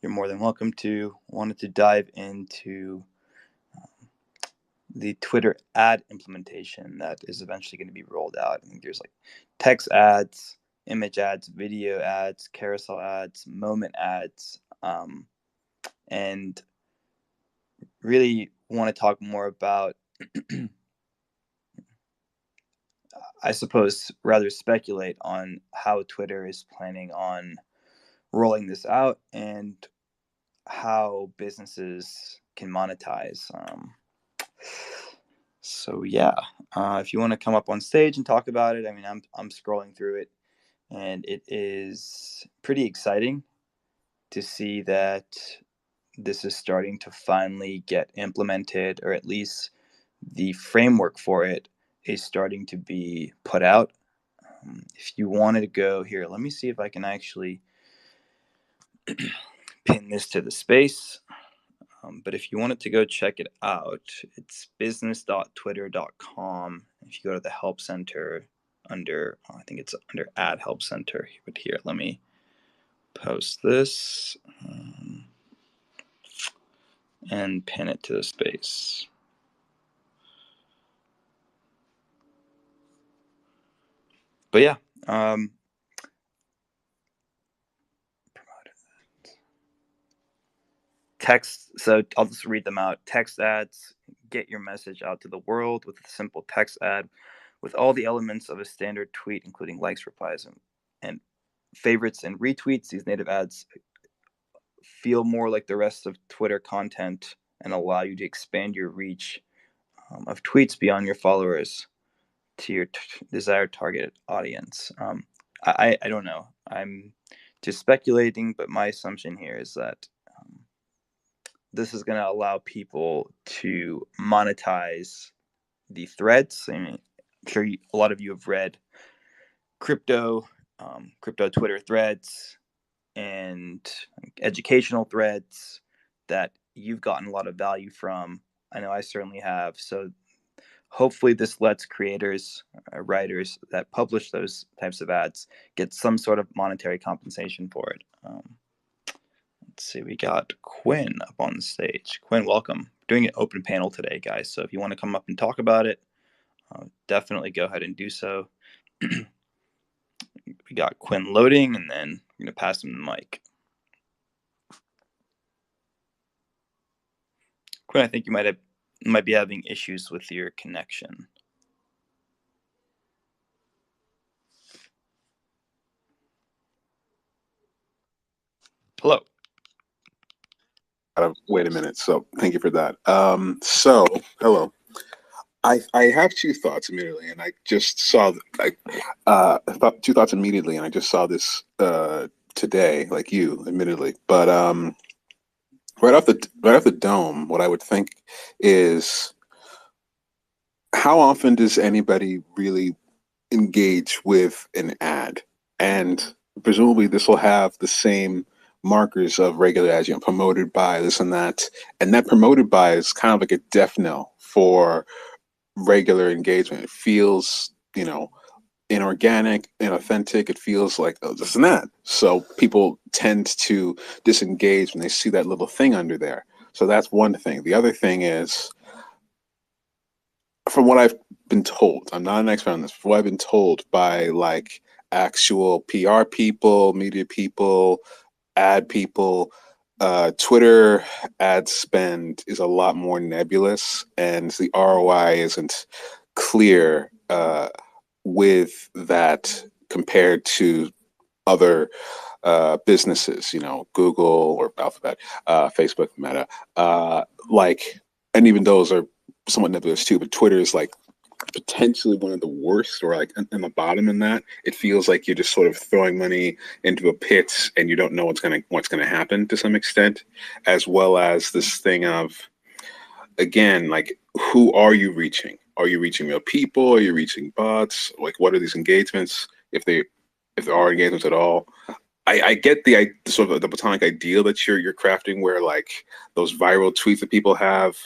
you're more than welcome to. Wanted to dive into the Twitter ad implementation that is eventually going to be rolled out. I think there's like text ads, image ads, video ads, carousel ads, moment ads, and really want to talk more about, I suppose, rather speculate on how Twitter is planning on rolling this out and how businesses can monetize. So yeah, if you want to come up on stage and talk about it, I mean, I'm scrolling through it, and it is pretty exciting to see that this is starting to finally get implemented, or at least the framework for it is starting to be put out. If you wanted to go here, let me see if I can actually pin this to the space. But if you wanted to go check it out, it's business.twitter.com. If you go to the help center under, I think it's under ad help center. But here, let me post this and pin it to the space. But yeah, text. So I'll just read them out. Text ads. Get your message out to the world with a simple text ad with all the elements of a standard tweet, including likes, replies, and favorites and retweets. These native ads feel more like the rest of Twitter content and allow you to expand your reach of tweets beyond your followers to your desired target audience. I don't know. I'm just speculating, but my assumption here is that this is going to allow people to monetize the threads. I mean, I'm sure a lot of you have read crypto Twitter threads and educational threads that you've gotten a lot of value from. I know I certainly have. So hopefully this lets creators, writers that publish those types of ads get some sort of monetary compensation for it. Let's see, we got Quinn up on the stage. Quinn, welcome. We're doing an open panel today, guys. So if you want to come up and talk about it, definitely go ahead and do so. We got Quinn loading, and then we're going to pass him the mic. Quinn, I think you might be having issues with your connection. Hello. Wait a minute. So thank you for that. So hello. I have two thoughts immediately, and I just saw thought two thoughts immediately, and I just saw this today, like you, admittedly. But right off the dome, what I would think is, how often does anybody really engage with an ad? And presumably this will have the same markers of regular ads, promoted by this and that. And that promoted by is kind of like a death knell for regular engagement. It feels, inorganic, inauthentic. It feels like, oh, this and that. So people tend to disengage when they see that little thing under there. So that's one thing. The other thing is, from what I've been told, I'm not an expert on this, from what I've been told by like actual PR people, media people, ad people, Twitter ad spend is a lot more nebulous, and the ROI isn't clear with that compared to other businesses, Google or Alphabet, Facebook, Meta, and even those are somewhat nebulous too, but Twitter is like potentially one of the worst, or like in the bottom in that. It feels like you're just sort of throwing money into a pit and you don't know what's gonna happen to some extent, as well as this thing of, again, like, who are you reaching? Are you reaching real people? Are you reaching bots? Like, what are these engagements, if there are engagements at all? I get the sort of the platonic ideal that you're crafting, where like those viral tweets that people have,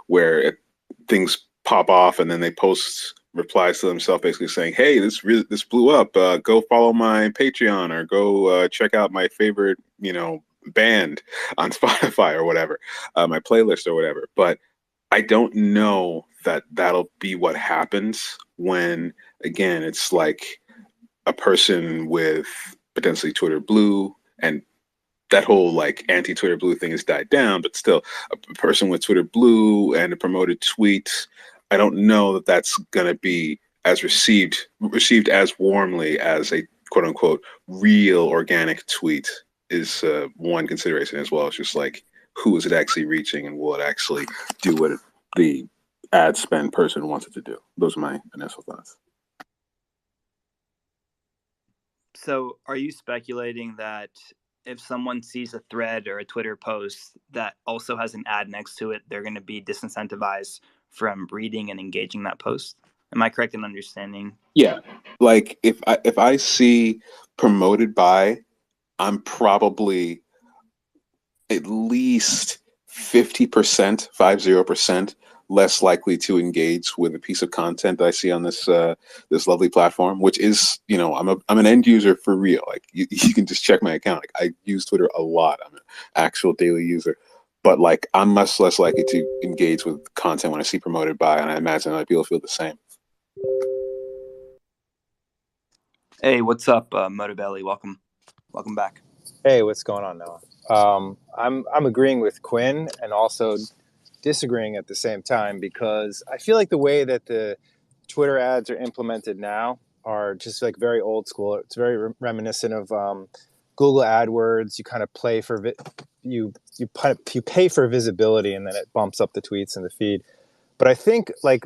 where things pop off and then they post replies to themselves basically saying, hey, this blew up, go follow my Patreon, or go check out my favorite banned on Spotify or whatever, my playlist or whatever. But I don't know that that'll be what happens when, again, it's like a person with potentially Twitter Blue, and that whole like anti-Twitter Blue thing has died down, but still, a person with Twitter Blue and a promoted tweet, I don't know that that's gonna be as received as warmly as a quote unquote real organic tweet is one consideration as well. It's just like, who is it actually reaching, and will it actually do what the ad spend person wants it to do? Those are my initial thoughts. So, are you speculating that if someone sees a thread or a Twitter post that also has an ad next to it, they're going to be disincentivized from reading and engaging that post? Am I correct in understanding? Yeah, like if I see promoted by, I'm probably at least 50%, 50% less likely to engage with a piece of content that I see on this lovely platform, which is, I'm an end user for real. Like you can just check my account. Like I use Twitter a lot. I'm an actual daily user. But like I'm much less likely to engage with content when I see promoted by, and I imagine other people feel the same. Hey, what's up, Motobelly? Welcome back. Hey, what's going on, Noah? I'm agreeing with Quinn and also disagreeing at the same time because I feel like the way that the Twitter ads are implemented now are just like very old school. It's very reminiscent of Google AdWords. You kind of play for you pay for visibility, and then it bumps up the tweets in the feed. But I think, like,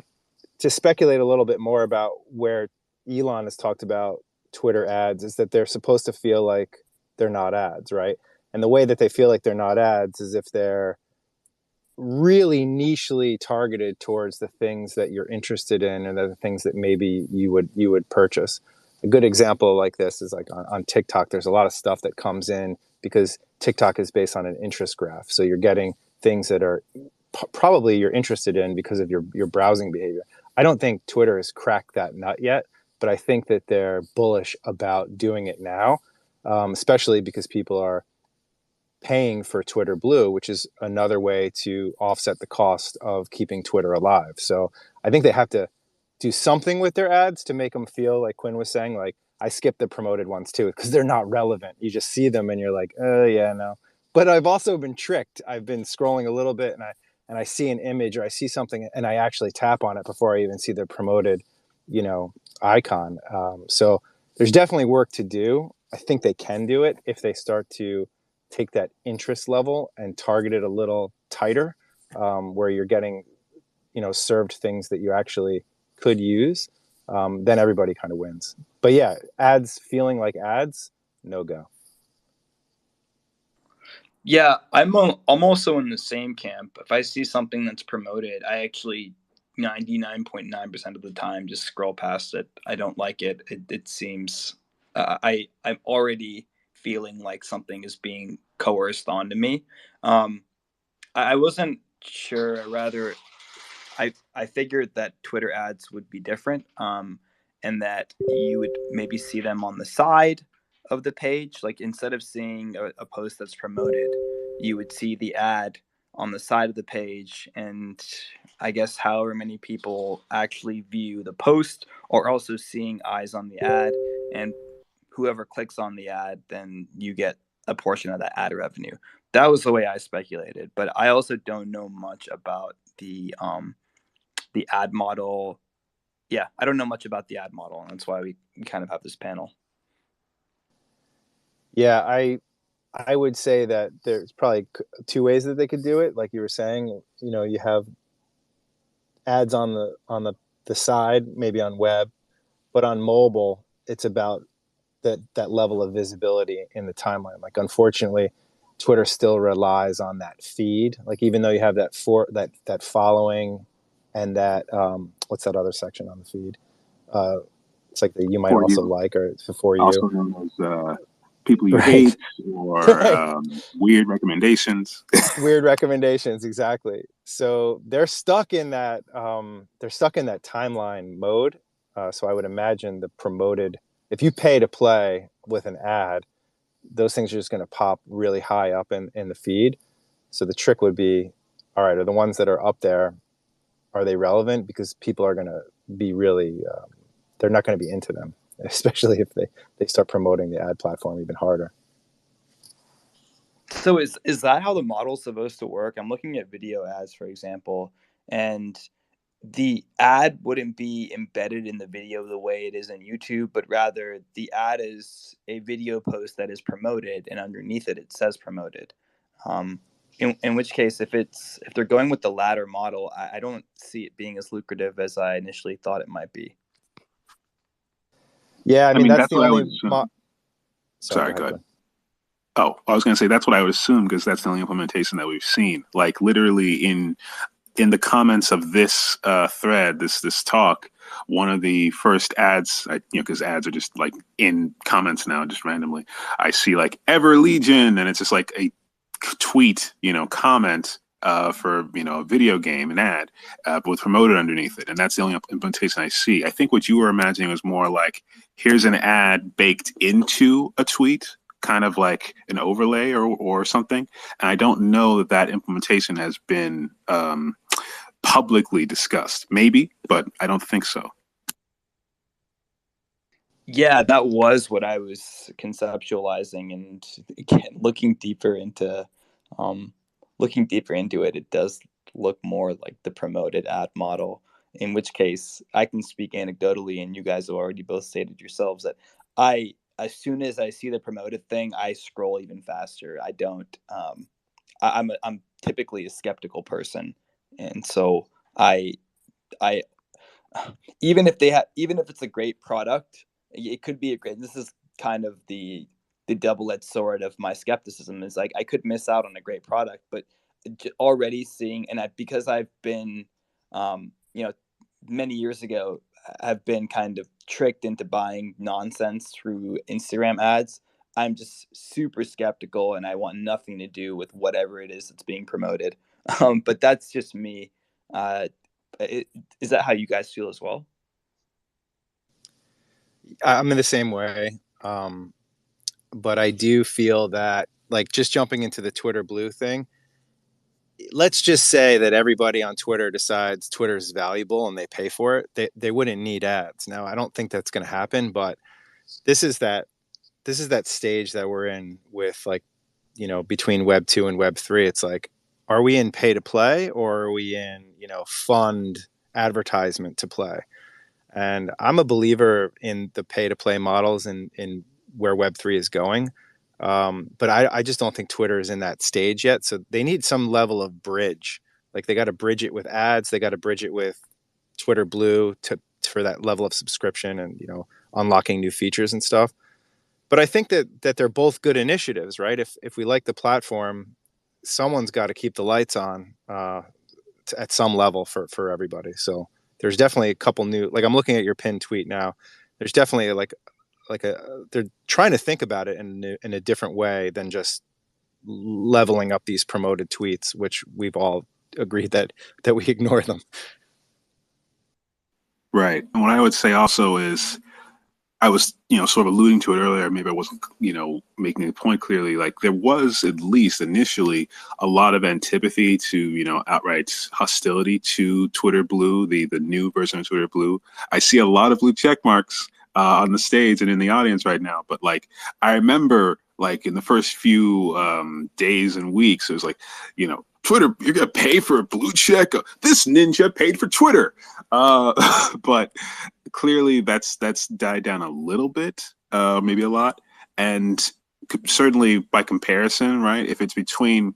to speculate a little bit more about where Elon has talked about Twitter ads, is that they're supposed to feel like they're not ads, right? And the way that they feel like they're not ads is if they're really nichely targeted towards the things that you're interested in and the things that maybe you would purchase. A good example like this is like on TikTok. There's a lot of stuff that comes in because TikTok is based on an interest graph. So you're getting things that are probably you're interested in because of your browsing behavior. I don't think Twitter has cracked that nut yet, but I think that they're bullish about doing it now, especially because people are paying for Twitter Blue, which is another way to offset the cost of keeping Twitter alive. So I think they have to do something with their ads to make them feel like Quinn was saying, like, I skipped the promoted ones too, because they're not relevant. You just see them and you're like, oh yeah, no. But I've also been tricked. I've been scrolling a little bit and I see an image or I see something and I actually tap on it before I even see the promoted, icon. So there's definitely work to do. I think they can do it if they start to take that interest level and target it a little tighter, where you're getting, served things that you actually could use. Then everybody kind of wins. But yeah, ads feeling like ads, no go. Yeah, I'm also in the same camp. If I see something that's promoted, I actually 99.9% of the time just scroll past it. I don't like it. It seems I'm already feeling like something is being coerced onto me. I wasn't sure. Rather, I figured that Twitter ads would be different, and that you would maybe see them on the side of the page. Like instead of seeing a post that's promoted, you would see the ad on the side of the page, and I guess however many people actually view the post are also seeing eyes on the ad, and whoever clicks on the ad, then you get a portion of that ad revenue. That was the way I speculated, but I also don't know much about the ad model. Yeah, I don't know much about the ad model, and that's why we kind of have this panel. Yeah, I would say that there's probably two ways that they could do it. Like you were saying, you have ads on the side, maybe on web, but on mobile, it's about that level of visibility in the timeline. Like unfortunately, Twitter still relies on that feed. Like even though you have that following and that what's that other section on the feed? It's like that you might For also you, like or for you. also known as people you Right. hate, or Right. weird recommendations. Weird recommendations, exactly. So they're stuck in that timeline mode. So I would imagine the promoted, if you pay to play with an ad, those things are just going to pop really high up in the feed. So the trick would be, all right, are the ones that are up there, are they relevant? Because people are going to be really, they're not going to be into them, especially if they start promoting the ad platform even harder. So is that how the model's supposed to work? I'm looking at video ads, for example, and the ad wouldn't be embedded in the video the way it is in YouTube, but rather the ad is a video post that is promoted, and underneath it, it says promoted. In which case, if they're going with the latter model, I don't see it being as lucrative as I initially thought it might be. Yeah, I mean that's the what I only. would assume. Sorry, go ahead. Glenn. Oh, I was going to say that's what I would assume because that's the only implementation that we've seen. Like literally in the comments of this thread, this talk, one of the first ads, because ads are just like in comments now, just randomly, I see like Ever Legion, and it's just like a tweet, comment for a video game, an ad, but with promoted underneath it, and that's the only implementation I see. I think what you were imagining was more like here's an ad baked into a tweet, kind of like an overlay or something. And I don't know that implementation has been publicly discussed. Maybe, but I don't think so. Yeah, that was what I was conceptualizing, and again, looking deeper into it, it does look more like the promoted ad model. In which case, I can speak anecdotally, and you guys have already both stated yourselves that as soon as I see the promoted thing, I scroll even faster. I don't. I'm typically a skeptical person, and so I even if it's a great product, it could be a great. This is kind of the double-edged sword of my skepticism. Is like I could miss out on a great product, but already seeing because I've been, many years ago, have been kind of tricked into buying nonsense through Instagram ads. I'm just super skeptical, and I want nothing to do with whatever it is that's being promoted. But that's just me. Is that how you guys feel as well? I'm in the same way, but I do feel that, like, just jumping into the Twitter Blue thing, let's just say that everybody on Twitter decides Twitter is valuable and they pay for it. They wouldn't need ads. Now, I don't think that's going to happen, but this is that stage that we're in with, like, between Web 2 and Web 3. It's like, are we in pay to play, or are we in, fund advertisement to play? And I'm a believer in the pay to play models and in where Web 3 is going. But I just don't think Twitter is in that stage yet. So they need some level of bridge. Like, they got to bridge it with ads. They got to bridge it with Twitter Blue for that level of subscription and, unlocking new features and stuff. But I think that they're both good initiatives, right? If we like the platform, someone's got to keep the lights on at some level for everybody. So there's definitely a couple new, like, I'm looking at your pinned tweet now. There's definitely they're trying to think about it in a different way than just leveling up these promoted tweets, which we've all agreed that we ignore them. Right. And what I would say also is, I was, sort of alluding to it earlier. Maybe I wasn't, making the point clearly. Like, there was, at least initially, a lot of antipathy to, outright hostility to Twitter Blue, the new version of Twitter Blue. I see a lot of blue check marks on the stage and in the audience right now. But, like, I remember, like, in the first few days and weeks, it was like, Twitter, you're gonna pay for a blue check. This ninja paid for Twitter, but clearly that's died down a little bit, maybe a lot, and certainly by comparison, right? If it's between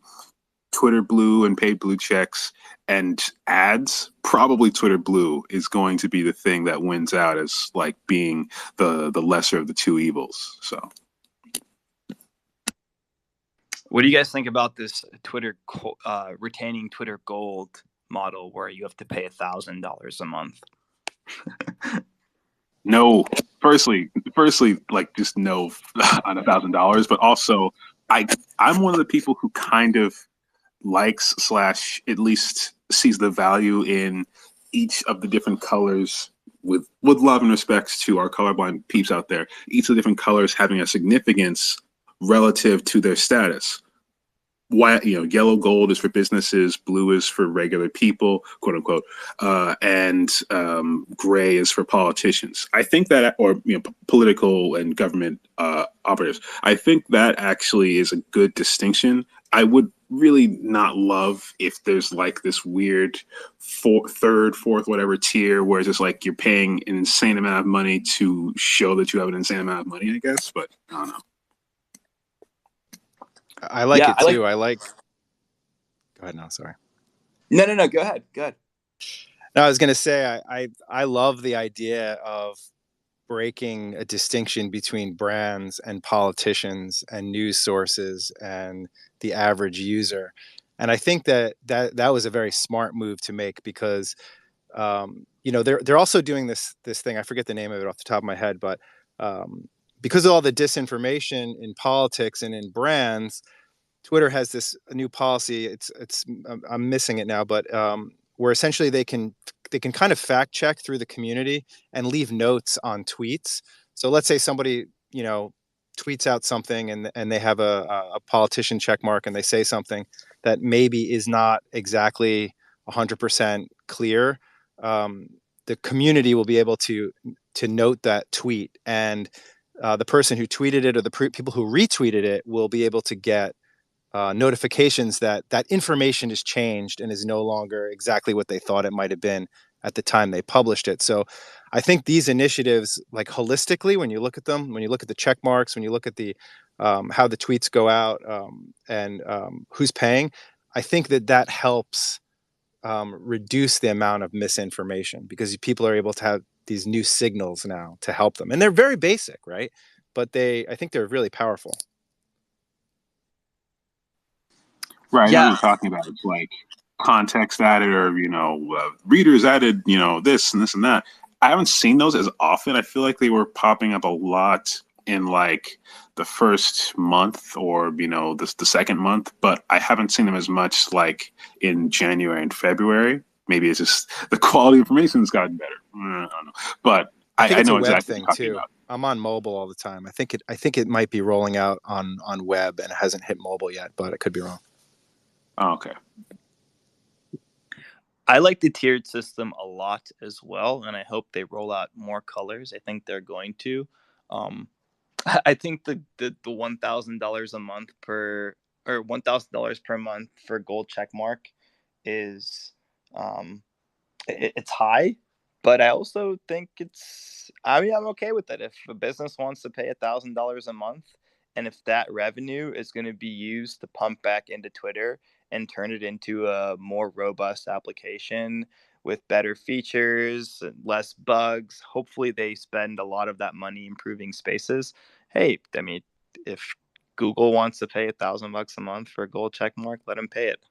Twitter Blue and paid blue checks and ads, probably Twitter Blue is going to be the thing that wins out as, like, being the lesser of the two evils. So. What do you guys think about this Twitter retaining Twitter Gold model, where you have to pay $1,000 a month? No, firstly, like, just no on $1,000. But also, I'm one of the people who kind of likes / at least sees the value in each of the different colors, with love and respect to our colorblind peeps out there. Each of the different colors having a significance relative to their status. Why, yellow gold is for businesses, blue is for regular people, quote unquote, and gray is for politicians. I think that, or political and government operatives. I think that actually is a good distinction. I would really not love if there's like this weird third, fourth, whatever tier where it's just like you're paying an insane amount of money to show that you have an insane amount of money, I guess. But I don't know. I like it too. I like. Go ahead now. Sorry. No. Go ahead. No, I was going to say I love the idea of breaking a distinction between brands and politicians and news sources and the average user, and I think that was a very smart move to make because they're also doing this thing. I forget the name of it off the top of my head, but because of all the disinformation in politics and in brands, Twitter has this new policy. It's I'm missing it now, but where essentially they can kind of fact check through the community and leave notes on tweets. So let's say somebody tweets out something and they have a politician check mark and they say something that maybe is not exactly 100% clear. The community will be able to note that tweet, and the person who tweeted it or the people who retweeted it will be able to get notifications that information is changed and is no longer exactly what they thought it might have been at the time they published it. So I think these initiatives, like holistically, when you look at them, when you look at the check marks, when you look at the how the tweets go out and who's paying, I think that helps reduce the amount of misinformation because people are able to have these new signals now to help them. And they're very basic, right? But I think they're really powerful. Right, yeah. I know what you're talking about. It's like context added or, readers added, this and this and that. I haven't seen those as often. I feel like they were popping up a lot in like the first month or, the second month, but I haven't seen them as much like in January and February. Maybe it's just the quality of information has gotten better. I don't know. But I know exactly what you're talking about. I'm on mobile all the time. I think it might be rolling out on web and it hasn't hit mobile yet, but it could be wrong. Oh, okay. I like the tiered system a lot as well, and I hope they roll out more colors. I think they're going to. I think the $1,000 a month or $1,000 per month for gold check mark is it's high, but I also think I'm okay with that. If a business wants to pay $1,000 a month, and if that revenue is going to be used to pump back into Twitter and turn it into a more robust application with better features, less bugs. Hopefully they spend a lot of that money improving spaces. Hey, I mean, if Google wants to pay $1,000 a month for a gold check mark, let them pay it.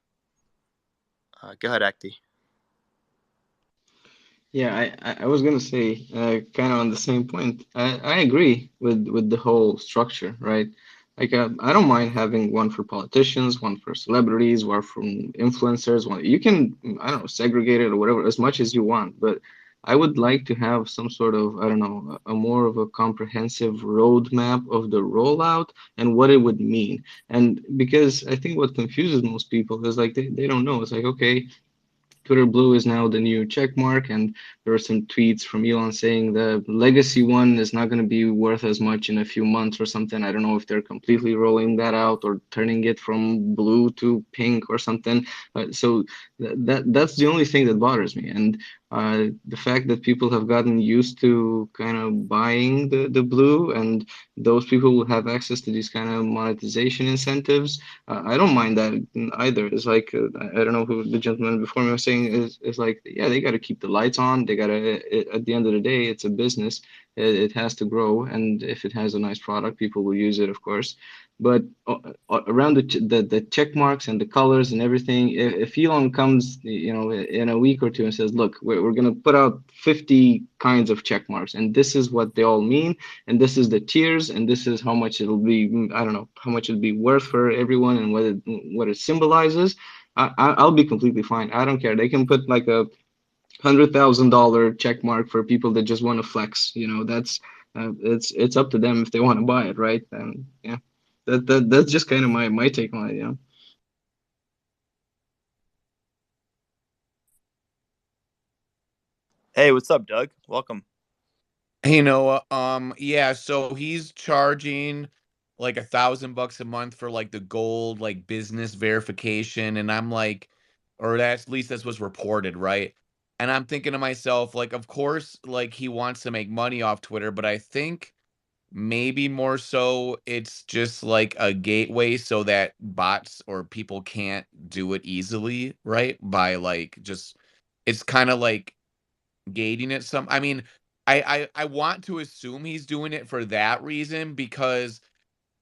Go ahead, Acti. Yeah, I was gonna say kind of on the same point. I agree with the whole structure, right? Like I don't mind having one for politicians, one for celebrities, one for influencers. One you can I don't know segregate it or whatever as much as you want, but I would like to have some sort of I don't know a more of a comprehensive roadmap of the rollout and what it would mean. And because I think what confuses most people is like they don't know. It's like okay. Twitter Blue is now the new check mark, and there are some tweets from Elon saying the legacy one is not going to be worth as much in a few months or something. I don't know if they're completely rolling that out or turning it from blue to pink or something. So that's the only thing that bothers me, and the fact that people have gotten used to kind of buying the blue, and those people will have access to these kind of monetization incentives. I don't mind that either. It's like I don't know who the gentleman before me was saying is like yeah they got to keep the lights on. They got to at the end of the day it's a business. It has to grow, and if it has a nice product, people will use it, of course. But around the check marks and the colors and everything, if Elon comes, in a week or two and says, "Look, we're gonna put out 50 kinds of check marks, and this is what they all mean, and this is the tiers, and this is how much it'll be. I don't know how much it'll be worth for everyone, and what it symbolizes." I'll be completely fine. I don't care. They can put like a $100,000 check mark for people that just want to flex. That's it's up to them if they want to buy it, right? And yeah. That's just kind of my take on it. Yeah. Hey, what's up, Doug? Welcome. Hey Noah, yeah, so he's charging like $1,000 a month for like the gold like business verification, and I'm like, or that's at least that's what's reported, right? And I'm thinking to myself, like, of course, like he wants to make money off Twitter, but I think maybe more so it's just like a gateway so that bots or people can't do it easily, right? By like just it's kind of like gating it some I mean, I want to assume he's doing it for that reason because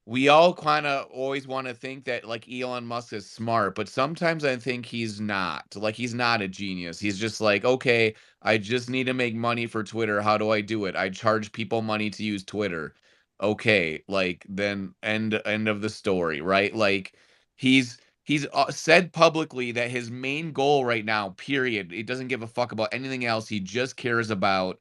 we all kind of always want to think that like Elon Musk is smart, but sometimes I think he's not. Like he's not a genius. He's just like, okay, I just need to make money for Twitter. How do I do it? I charge people money to use Twitter. Okay, like then end of the story, right? Like he's said publicly that his main goal right now, period, he doesn't give a fuck about anything else. He just cares about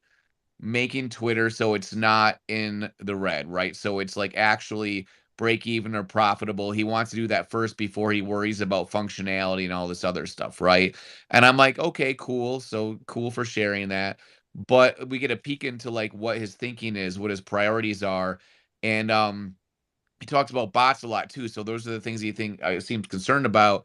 making Twitter so it's not in the red, right? So it's like actually break even or profitable. He wants to do that first before he worries about functionality and all this other stuff, right? And I'm like, okay, cool. So cool for sharing that. But we get a peek into like what his thinking is, what his priorities are. And he talks about bots a lot too. So those are the things he seems concerned about.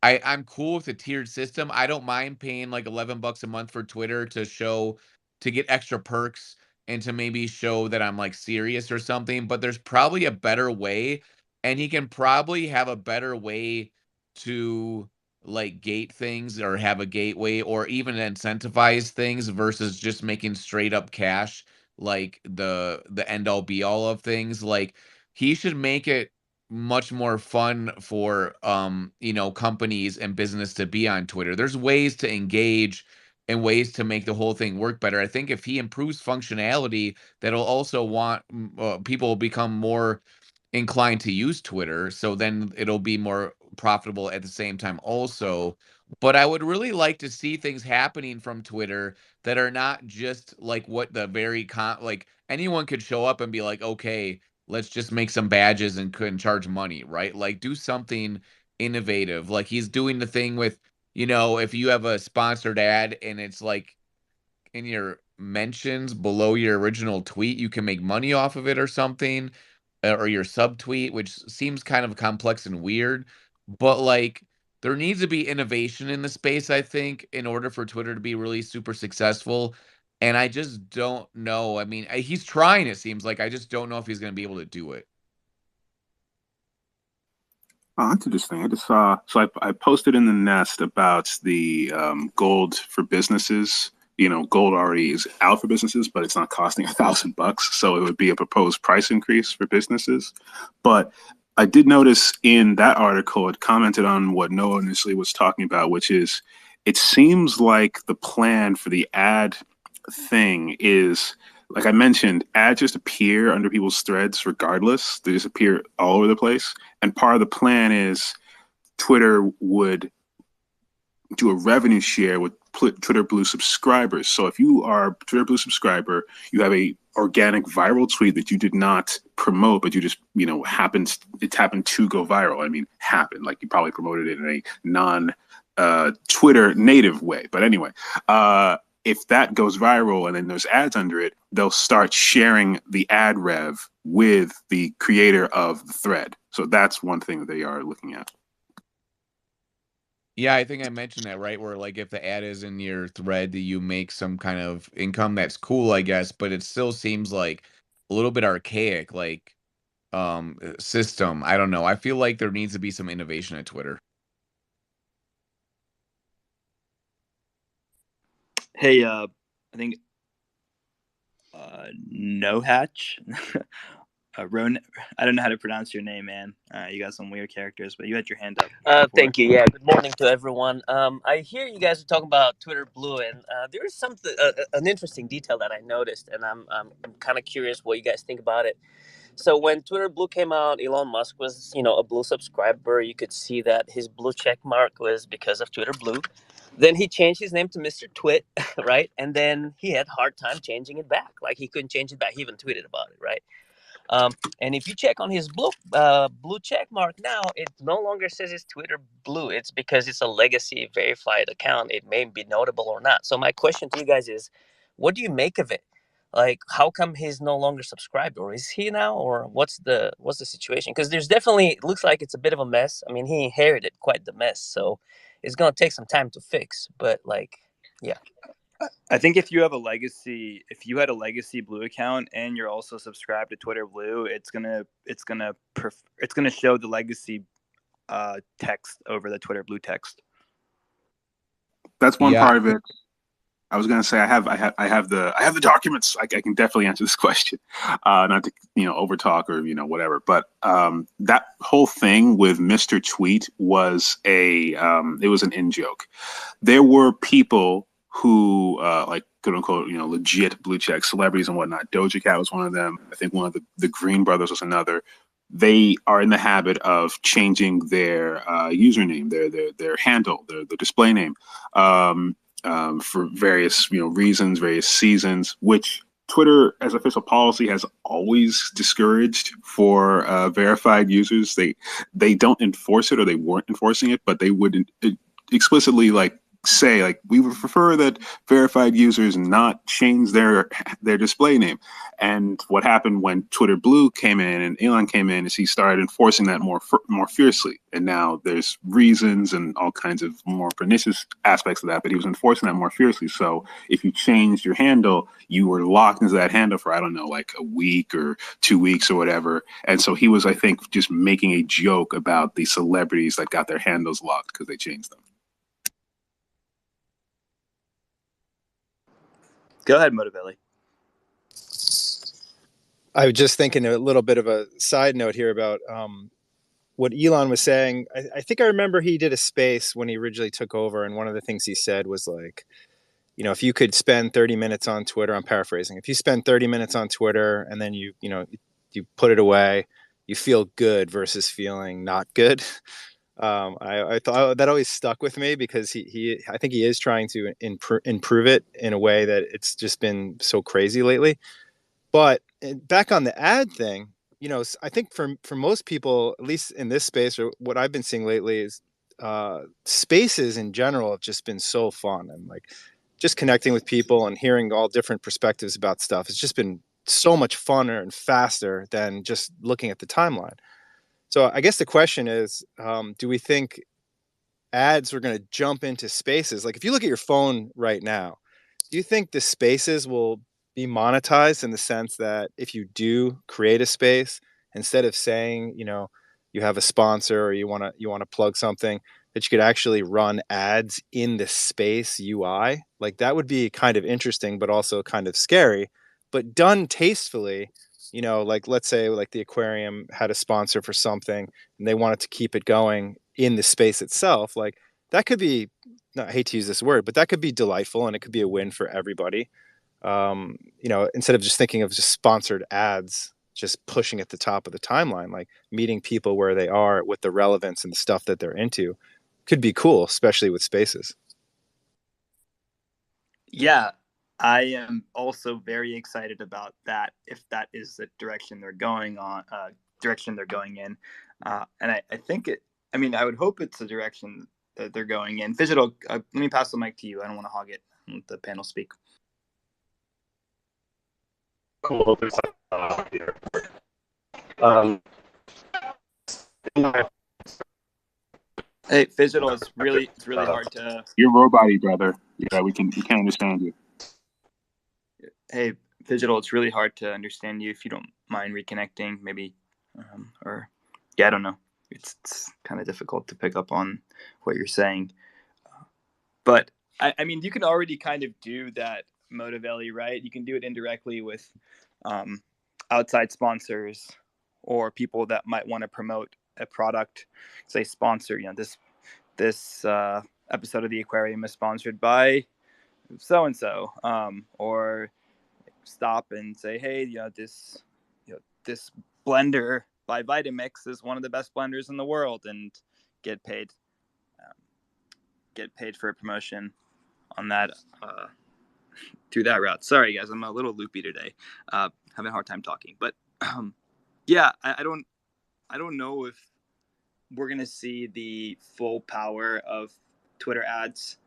I'm cool with the tiered system. I don't mind paying like $11 a month for Twitter to get extra perks and to maybe show that I'm like serious or something, but there's probably a better way, and he can probably have a better way to like gate things or have a gateway or even incentivize things versus just making straight up cash like the end all be all of things. Like he should make it much more fun for companies and business to be on Twitter. There's ways to engage and ways to make the whole thing work better. I think if he improves functionality, that'll also want people will become more inclined to use Twitter, so then it'll be more profitable at the same time also. But I would really like to see things happening from Twitter that are not just like what the like anyone could show up and be like, okay, let's just make some badges and couldn't charge money, right? Like do something innovative. Like he's doing the thing with, if you have a sponsored ad and it's like in your mentions below your original tweet, you can make money off of it or something, or your subtweet, which seems kind of complex and weird. But like, there needs to be innovation in the space, I think, in order for Twitter to be really super successful. And I just don't know. I mean, he's trying, it seems like. I just don't know if he's going to be able to do it. Oh, that's interesting. I just saw, so I posted in the nest about the gold for businesses. You know, gold already is out for businesses, but it's not costing $1,000. So it would be a proposed price increase for businesses. But I did notice in that article, it commented on what Noah initially was talking about, which is it seems like the plan for the ad thing is, like I mentioned, ads just appear under people's threads regardless. They just appear all over the place. And part of the plan is Twitter would do a revenue share with Twitter Blue subscribers. So if you are a Twitter Blue subscriber, you have a organic viral tweet that you did not promote, but you just, it happened to go viral. I mean, happened, like you probably promoted it in a non Twitter native way. But anyway, if that goes viral and then there's ads under it, they'll start sharing the ad rev with the creator of the thread. So that's one thing that they are looking at. Yeah, I think I mentioned that, right? Where like if the ad is in your thread that you make some kind of income, that's cool, I guess, but it still seems like a little bit archaic, like system. I don't know. I feel like there needs to be some innovation at Twitter. Hey, I think No Hatch. Ron, I don't know how to pronounce your name, man. You got some weird characters, but you had your hand up. Thank you. Yeah. Good morning to everyone. I hear you guys are talking about Twitter Blue, and there is something, an interesting detail that I noticed, and I'm kind of curious what you guys think about it. So when Twitter Blue came out, Elon Musk was, a Blue subscriber. You could see that his blue check mark was because of Twitter Blue. Then he changed his name to Mr. Twit, right? And then he had a hard time changing it back. Like he couldn't change it back. He even tweeted about it, right? And if you check on his blue check mark now, it no longer says it's Twitter Blue. It's because it's a legacy verified account. It may be notable or not. So my question to you guys is, what do you make of it? Like, how come he's no longer subscribed, or is he now, or what's the situation? Because there's definitely, it looks like it's a bit of a mess. I mean, he inherited quite the mess, so it's gonna take some time to fix. But like, yeah. I think if you had a legacy Blue account and you're also subscribed to Twitter Blue, it's gonna show the legacy text over the Twitter Blue text. That's one Yeah. part of it. I was gonna say I have the documents. I can definitely answer this question. Not to overtalk or whatever, but that whole thing with Mr. Tweet was it was an in joke. There were people who like quote unquote legit blue check celebrities and whatnot. Doja Cat was one of them. I think one of the Green Brothers was another. They are in the habit of changing their username, their handle, their display name. For various reasons, various seasons, which Twitter, as official policy, has always discouraged for verified users. They don't enforce it, or they weren't enforcing it, but they would explicitly say we would prefer that verified users not change their display name. And what happened when Twitter Blue came in and Elon came in is he started enforcing that more fiercely. And now there's reasons and all kinds of more pernicious aspects of that, but he was enforcing that more fiercely. So if you changed your handle, you were locked into that handle for, I don't know, like a week or 2 weeks or whatever. And so he was, I think, just making a joke about the celebrities that got their handles locked because they changed them. Go ahead, Motivelli. I was just thinking a little bit of a side note here about what Elon was saying. I think I remember he did a space when he originally took over, and one of the things he said was like, if you could spend 30 minutes on Twitter, I'm paraphrasing, if you spend 30 minutes on Twitter and then you put it away, you feel good versus feeling not good. I thought that always stuck with me because I think he is trying to improve it in a way that it's just been so crazy lately. But back on the ad thing, I think for most people, at least in this space, or what I've been seeing lately, is spaces in general have just been so fun, and like just connecting with people and hearing all different perspectives about stuff. It's just been so much funner and faster than just looking at the timeline. So I guess the question is, do we think ads are going to jump into spaces? Like if you look at your phone right now, do you think the spaces will be monetized in the sense that if you do create a space, instead of saying, you have a sponsor or you want to plug something, that you could actually run ads in the space UI? Like that would be kind of interesting, but also kind of scary, but done tastefully. Like let's say like the aquarium had a sponsor for something and they wanted to keep it going in the space itself. Like that could be, I hate to use this word, but that could be delightful and it could be a win for everybody. Instead of just thinking of just sponsored ads, just pushing at the top of the timeline, like meeting people where they are with the relevance and the stuff that they're into could be cool, especially with spaces. Yeah, I am also very excited about that. If that is the direction they're going in, and I think it. I mean, I would hope it's the direction that they're going in. Digital. Let me pass the mic to you. I don't want to hog it. Let the panel speak. Cool. Hey, Digital, it's really hard to. You're robot-y, brother. Yeah, we can't understand you. Hey, Digital, it's really hard to understand you. If you don't mind reconnecting, maybe, I don't know. It's kind of difficult to pick up on what you're saying. But I mean, you can already kind of do that, Motivelli, right? You can do it indirectly with outside sponsors or people that might want to promote a product. Say sponsor, this episode of the aquarium is sponsored by so and so, or stop and say, hey, this blender by Vitamix is one of the best blenders in the world, and get paid for a promotion on that through that route. Sorry guys, I'm a little loopy today, having a hard time talking, but yeah, I don't know if we're gonna see the full power of Twitter ads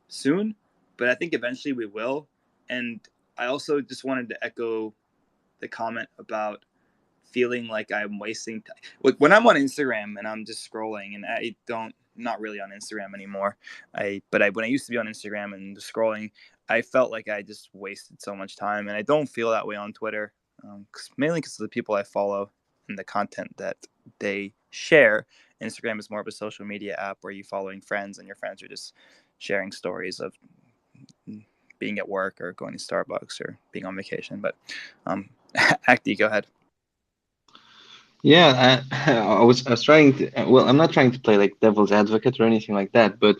soon, but I think eventually we will. And I also just wanted to echo the comment about feeling like I'm wasting time. Like when I'm on Instagram and I'm just scrolling, and I don't, not really on Instagram anymore. When I used to be on Instagram and just scrolling, I felt like I just wasted so much time, and I don't feel that way on Twitter, mainly because of the people I follow and the content that they share. Instagram is more of a social media app where you're following friends, and your friends are just sharing stories of being at work or going to Starbucks or being on vacation. But Acti, go ahead. Yeah, I was trying to, well, I'm not trying to play like devil's advocate or anything like that, but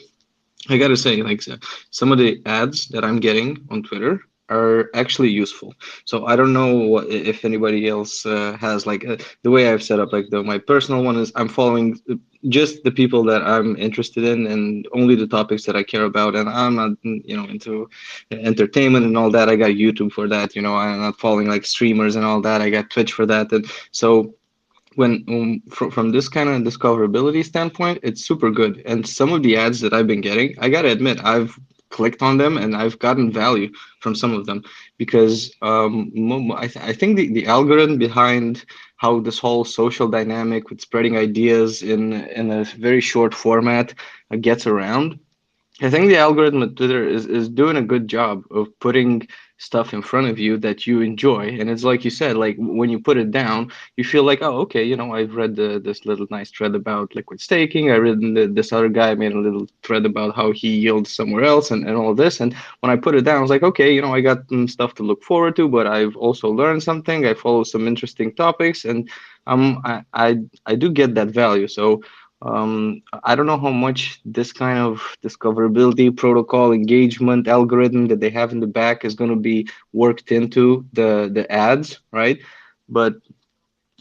I gotta say, like some of the ads that I'm getting on Twitter are actually useful. So I don't know if anybody else has like the way I've set up like my personal one is I'm following just the people that I'm interested in and only the topics that I care about. And I'm not, into entertainment and all that. I got YouTube for that. I'm not following like streamers and all that. I got Twitch for that. And so when from this kind of discoverability standpoint, it's super good. And some of the ads that I've been getting, I gotta admit, I've clicked on them and I've gotten value from some of them because I think the algorithm behind how this whole social dynamic with spreading ideas in a very short format gets around. I think the algorithm at Twitter is doing a good job of putting stuff in front of you that you enjoy. And it's like you said, like when you put it down, you feel like, oh, okay, I've read this little nice thread about liquid staking. I read this other guy made a little thread about how he yields somewhere else and all this. And when I put it down, I was like, okay, I got stuff to look forward to, but I've also learned something. I follow some interesting topics, and I do get that value. So I don't know how much this kind of discoverability protocol engagement algorithm that they have in the back is going to be worked into the ads, right? But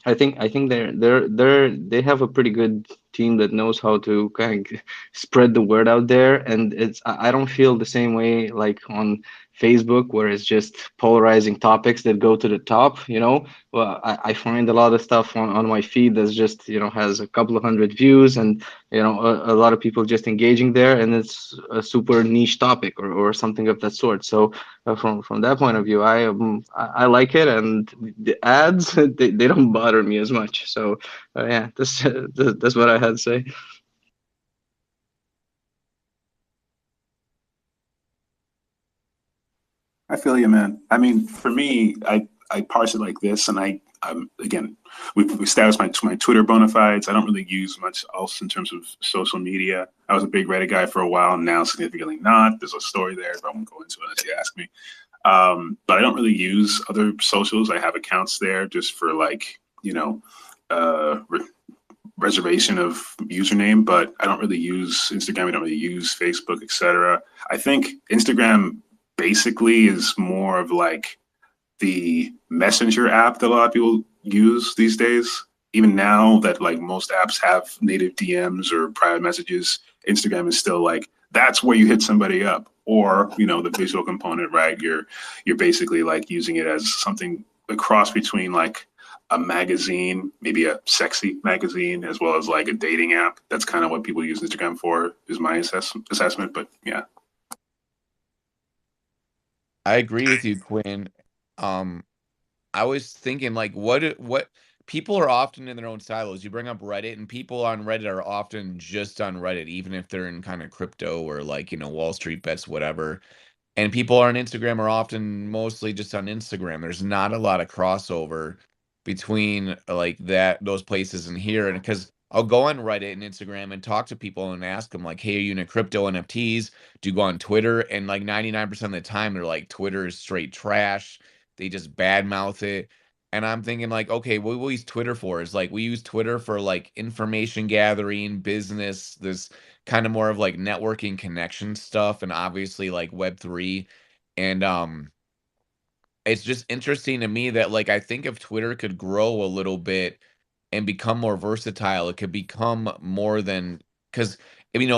I think they have a pretty good team that knows how to kind of spread the word out there, and I don't feel the same way like on Facebook where it's just polarizing topics that go to the top. Well, I find a lot of stuff on my feed that's just has a couple of hundred views, and a lot of people just engaging there, and it's a super niche topic or something of that sort. So from that point of view, I like it, and the ads they don't bother me as much. So yeah, that's what I had to say. I feel you, man. I mean, for me, I parse it like this, and I'm again, we've established my Twitter bona fides. I don't really use much else in terms of social media. I was a big Reddit guy for a while, now significantly not. There's a story there, but I won't go into it unless you ask me. But I don't really use other socials. I have accounts there just for like, reservation of username, but I don't really use Instagram. I don't really use Facebook, etc. I think Instagram basically is more of like the messenger app that a lot of people use these days. Even now that like most apps have native DMs or private messages, Instagram is still like that's where you hit somebody up, or the visual component, right? You're basically like using it as something a cross between like a magazine, maybe a sexy magazine, as well as like a dating app. That's kind of what people use Instagram for, is my assessment. But yeah. I agree with you, Quinn. Um, I was thinking like what people are often in their own silos. You bring up Reddit, and people on Reddit are often just on Reddit, even if they're in kind of crypto or like, Wall Street bets, whatever. And people on Instagram are often mostly just on Instagram. There's not a lot of crossover between like those places and here. And because I'll go on Reddit and Instagram and talk to people and ask them like, "Hey, are you into crypto NFTs? Do you go on Twitter?" And like 99% of the time, they're like, "Twitter is straight trash. They just badmouth it." And I'm thinking like, okay, what we use Twitter for is like we use Twitter for like information gathering, business, this kind of more of like networking connection stuff, and obviously like Web3. And it's just interesting to me that like I think if Twitter could grow a little bit and become more versatile, it could become more than because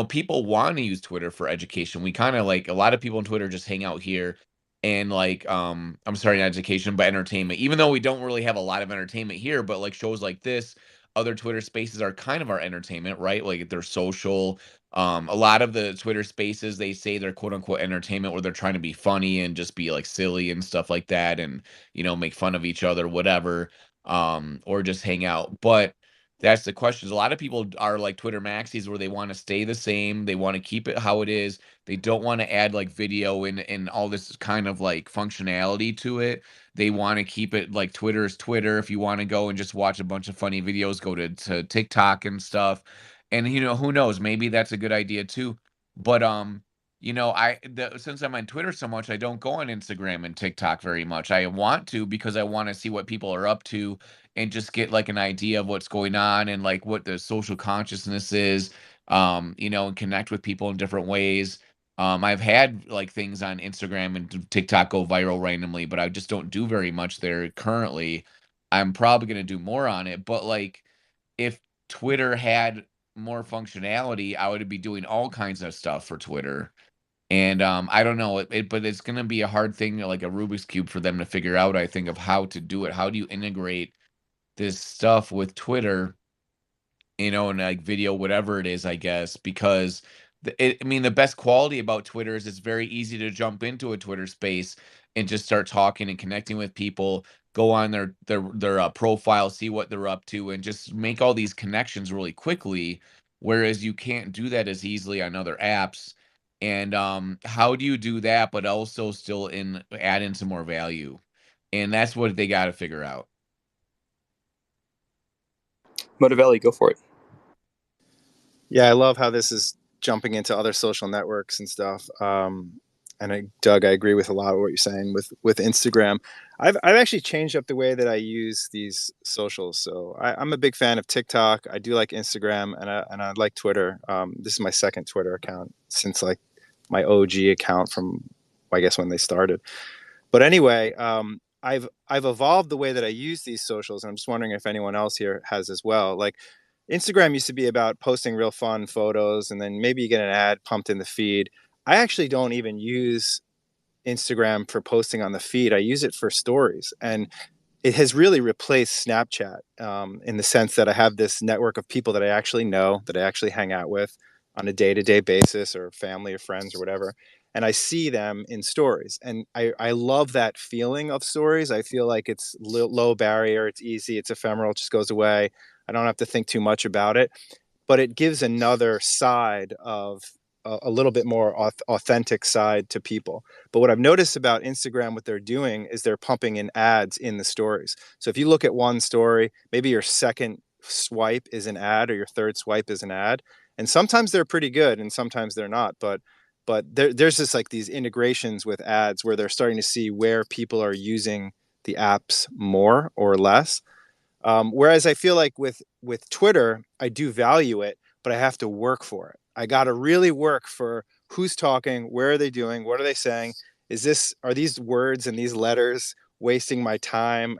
people want to use Twitter for education. We kind of like a lot of people on Twitter just hang out here. and like I'm sorry, not education, but entertainment. Even though we don't really have a lot of entertainment here, but like shows like this, other Twitter spaces are kind of our entertainment, right? Like they're social. A lot of the Twitter spaces, they say they're quote unquote entertainment where they're trying to be funny and just be like silly and stuff like that, and make fun of each other, whatever. Or just hang out. But that's the question. A lot of people are like Twitter maxis where they want to stay the same. They want to keep it how it is. They don't want to add like video and all this kind of like functionality to it. They want to keep it like Twitter is Twitter. If you want to go and just watch a bunch of funny videos, go to TikTok and stuff. And who knows? Maybe that's a good idea too. But since I'm on Twitter so much, I don't go on Instagram and TikTok very much. I want to because I want to see what people are up to and just get like an idea of what's going on and like what the social consciousness is, and connect with people in different ways. I've had like things on Instagram and TikTok go viral randomly, but I just don't do very much there currently. I'm probably going to do more on it, but like if Twitter had more functionality, I would be doing all kinds of stuff for Twitter. And I don't know, but it's going to be a hard thing, like a Rubik's cube for them to figure out, I think, of how to do it. How do you integrate this stuff with Twitter, and like video, whatever it is, I guess, because I mean, the best quality about Twitter is it's very easy to jump into a Twitter space and just start talking and connecting with people, go on their profile, see what they're up to, and just make all these connections really quickly. Whereas you can't do that as easily on other apps. And how do you do that, but also still add in some more value? And that's what they got to figure out. Motivelli, go for it. Yeah, I love how this is jumping into other social networks and stuff. Doug, I agree with a lot of what you're saying with Instagram. I've actually changed up the way that I use these socials. So I'm a big fan of TikTok. I do like Instagram, and I like Twitter. This is my second Twitter account since like my OG account from, I guess, when they started. But anyway, I've evolved the way that I use these socials, and I'm just wondering if anyone else here has as well. Like Instagram used to be about posting real fun photos, and then maybe you get an ad pumped in the feed. I actually don't even use Instagram for posting on the feed. I use it for stories, and it has really replaced Snapchat in the sense that I have this network of people that I actually know, that I actually hang out with on a day-to-day basis, or family or friends or whatever. And I see them in stories. And I love that feeling of stories. I feel like it's low barrier, it's easy, it's ephemeral, it just goes away. I don't have to think too much about it. But it gives another side of a little bit more authentic side to people. But what I've noticed about Instagram, what they're doing is they're pumping in ads in the stories. So if you look at one story, maybe your second swipe is an ad or your third swipe is an ad. And sometimes they're pretty good and sometimes they're not. But there's just like these integrations with ads where they're starting to see where people are using the apps more or less. Whereas I feel like with Twitter, I do value it, but I have to work for it. I got to really work for who's talking, where are they doing, what are they saying? Are these words and these letters wasting my time?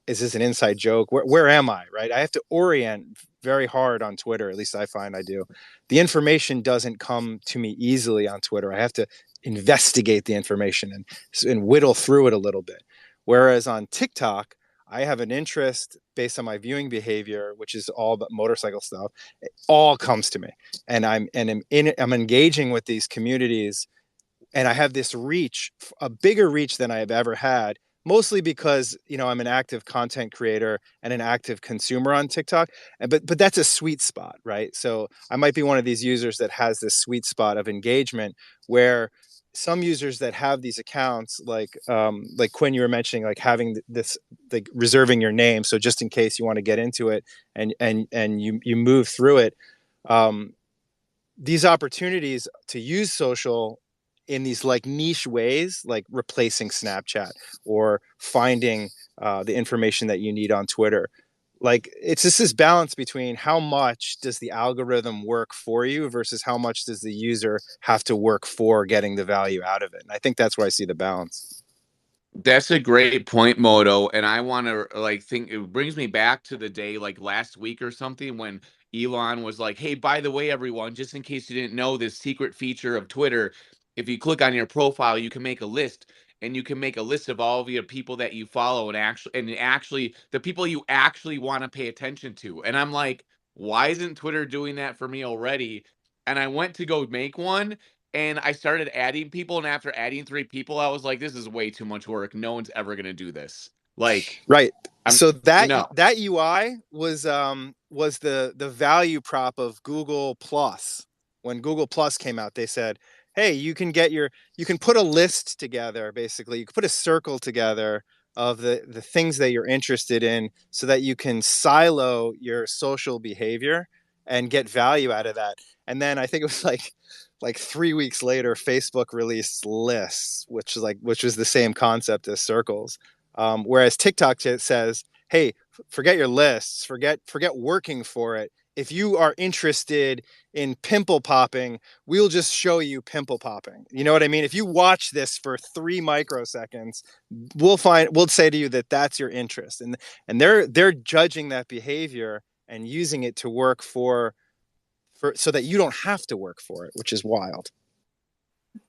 Is this an inside joke? Where am I? Right? I have to orient very hard on Twitter. At least I find I do. The information doesn't come to me easily on Twitter. I have to investigate the information and whittle through it a little bit. Whereas on TikTok, I have an interest based on my viewing behavior, which is all about motorcycle stuff. It all comes to me, and I'm engaging with these communities, and I have this reach, a bigger reach than I have ever had. Mostly because I'm an active content creator and an active consumer on TikTok, but that's a sweet spot, right? So I might be one of these users that has this sweet spot of engagement where some users that have these accounts, like Quinn, you were mentioning, like having this, like reserving your name, so just in case you want to get into it and you move through it. These opportunities to use social in these like niche ways, like replacing Snapchat or finding the information that you need on Twitter. Like it's just this balance between how much does the algorithm work for you versus how much does the user have to work for getting the value out of it. And I think that's where I see the balance. That's a great point, Moto. And I want to like think it brings me back to the day like last week or something when Elon was like, "Hey, by the way, everyone, just in case you didn't know this secret feature of Twitter, if you click on your profile, you can make a list." and you can make a list of all of your people that you follow and actually the people you actually want to pay attention to. And I'm like, why isn't Twitter doing that for me already? And I went to go make one, and I started adding people, and after adding 3 people, I was like, this is way too much work. No one's ever gonna do this. Like, Right. I'm, So you that know, that UI was the value prop of Google Plus. When Google Plus came out, they said, "Hey, you can put a list together. Basically, you can put a circle together of the things that you're interested in, so that you can silo your social behavior and get value out of that." And then I think it was like 3 weeks later, Facebook released lists, which was the same concept as circles. Whereas TikTok says, "Hey, forget your lists, forget working for it. If you are interested in pimple popping, we'll just show you pimple popping." You know what I mean? If you watch this for 3 microseconds, we'll say to you that that's your interest, and they're judging that behavior and using it to work for so that you don't have to work for it, which is wild.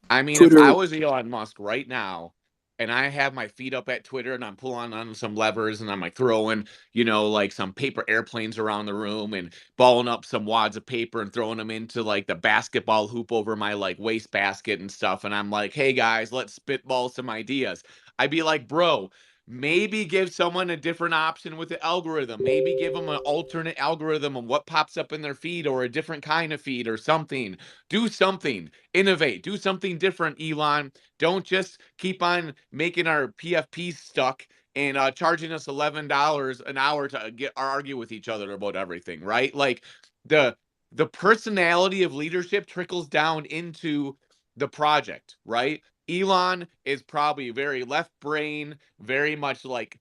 I mean, if I Twitter. was Elon Musk right now and I have my feet up at Twitter and I'm pulling on some levers and I'm like throwing, like some paper airplanes around the room and balling up some wads of paper and throwing them into like the basketball hoop over my like waste basket and stuff. And I'm like, hey guys, let's spitball some ideas. I'd be like, bro, maybe give someone a different option with the algorithm. Maybe give them an alternate algorithm of what pops up in their feed or a different kind of feed or something. Do something. Innovate. Do something different, Elon. Don't just keep on making our PFPs stuck and charging us $11 an hour to argue with each other about everything, right? Like the the personality of leadership trickles down into the project, right? Elon is probably very left brain, very much like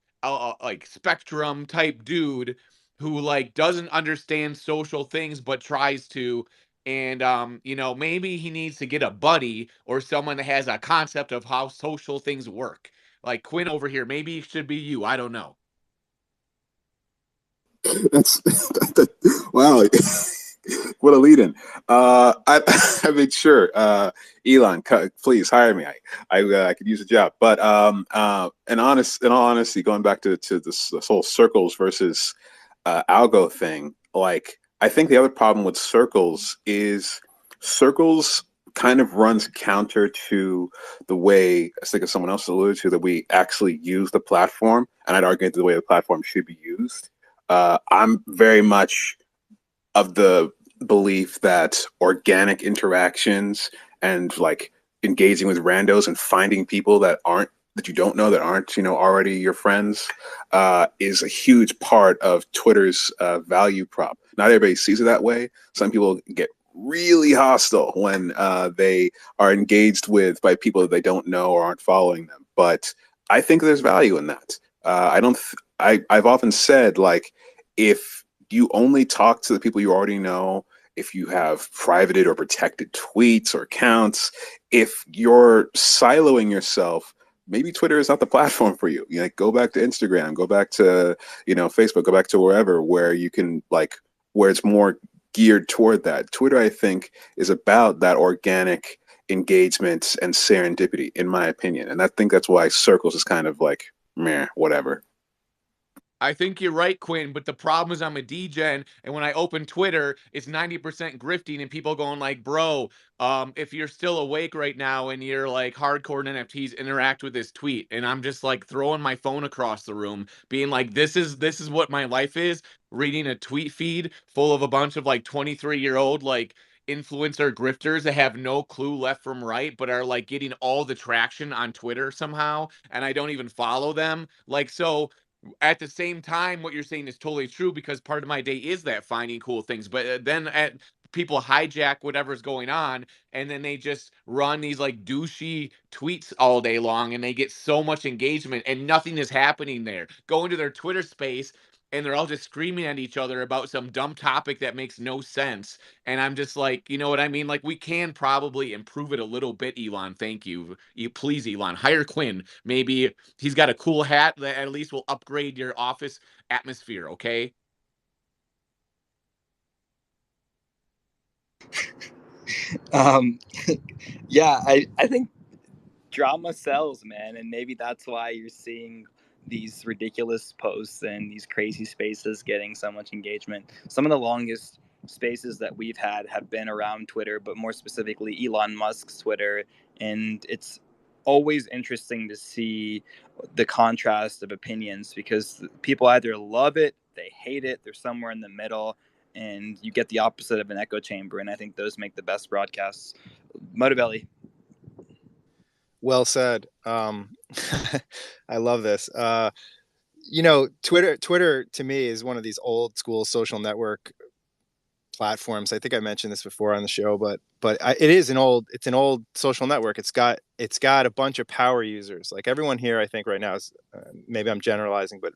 spectrum type dude who like doesn't understand social things but tries to. And maybe he needs to get a buddy or someone that has a concept of how social things work. Like Quinn over here, maybe it should be you. I don't know. That's wow. What a lead in. I I made sure. Elon, please hire me. I could use a job. But in all honesty, going back to this whole circles versus algo thing, like I think the other problem with circles is circles kind of runs counter to the way I think as someone else alluded to that we actually use the platform, and I'd argue the way the platform should be used. I'm very much of the belief that organic interactions and like engaging with randos and finding people that you don't know that aren't already your friends is a huge part of Twitter's value prop. Not everybody sees it that way. Some people get really hostile when they are engaged with by people that they don't know or aren't following them. But I think there's value in that. I don't. I've often said like if you only talk to the people you already know, if you have privated or protected tweets or accounts, if you're siloing yourself, maybe Twitter is not the platform for you. Like go back to Instagram, go back to Facebook, go back to wherever where you can where it's more geared toward that. Twitter, I think, is about that organic engagement and serendipity, in my opinion. And I think that's why Circles is kind of like meh, whatever. I think you're right, Quinn, but the problem is I'm a DGen, and when I open Twitter, it's 90% grifting and people going like, bro, if you're still awake right now and you're like hardcore NFTs, interact with this tweet. And I'm just like throwing my phone across the room, being like, this is what my life is, reading a tweet feed full of a bunch of like 23-year-old like influencer grifters that have no clue left from right, but are like getting all the traction on Twitter somehow, and I don't even follow them. Like, so at the same time, what you're saying is totally true because part of my day is that finding cool things. But then people hijack whatever's going on, and then they just run these like douchey tweets all day long, and they get so much engagement, and nothing is happening there. Go into their Twitter space, and they're all just screaming at each other about some dumb topic that makes no sense. And I'm just like, you know what I mean? Like, we can probably improve it a little bit, Elon. Thank you. Please, Elon, hire Quinn. Maybe he's got a cool hat that at least will upgrade your office atmosphere, okay? Um, yeah, I think drama sells, man, and maybe that's why you're seeing these ridiculous posts and these crazy spaces getting so much engagement. Some of the longest spaces that we've had have been around Twitter, but more specifically Elon Musk's Twitter, and it's always interesting to see the contrast of opinions because people either love it, they hate it, they're somewhere in the middle, and you get the opposite of an echo chamber, and I think those make the best broadcasts. Motivelli. Well said. I love this. Twitter to me is one of these old school social network platforms. I think I mentioned this before on the show, but it's an old social network. It's got a bunch of power users. Like everyone here, I think right now is maybe I'm generalizing, but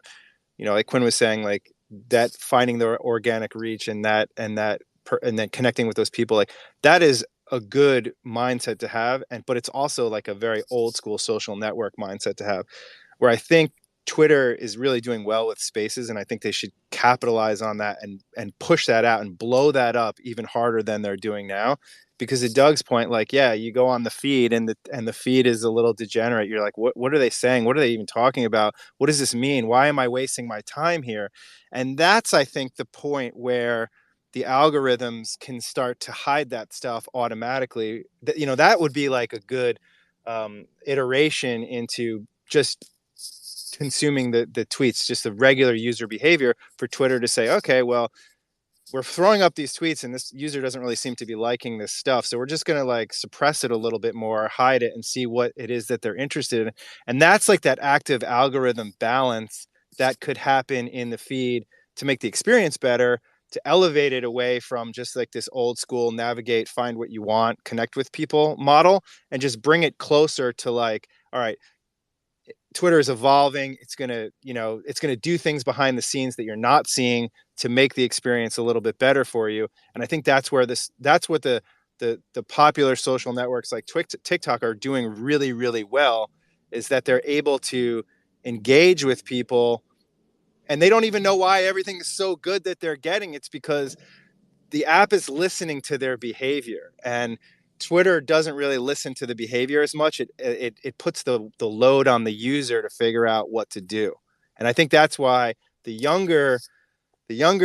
like Quinn was saying, like that finding the organic reach and then connecting with those people, like that is a good mindset to have. But it's also like a very old school social network mindset to have, where I think Twitter is really doing well with spaces, and I think they should capitalize on that and push that out and blow that up even harder than they're doing now. Because at Doug's point, like, yeah, you go on the feed and the feed is a little degenerate. You're like, what are they saying? What are they even talking about? What does this mean? Why am I wasting my time here? And that's, I think, the point where the algorithms can start to hide that stuff automatically. That would be like a good iteration into just consuming the tweets, just the regular user behavior for Twitter to say, okay, well, we're throwing up these tweets and this user doesn't really seem to be liking this stuff. So we're just going to like suppress it a little bit more, hide it, and see what it is that they're interested in. And that's like that active algorithm balance that could happen in the feed to make the experience better, to elevate it away from just like this old school navigate, find what you want, connect with people model, and just bring it closer to like, all right, Twitter is evolving. It's going to do things behind the scenes that you're not seeing to make the experience a little bit better for you. And I think that's what the popular social networks like TikTok are doing really, really well, is that they're able to engage with people and they don't even know why everything is so good that they're getting. It's because the app is listening to their behavior, and Twitter doesn't really listen to the behavior as much. It puts the load on the user to figure out what to do. And I think that's why the younger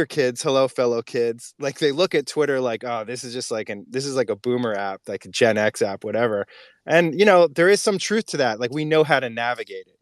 kids, hello fellow kids, like they look at Twitter like, oh, this is like a boomer app, like a Gen X app, whatever. And there is some truth to that. Like we know how to navigate it.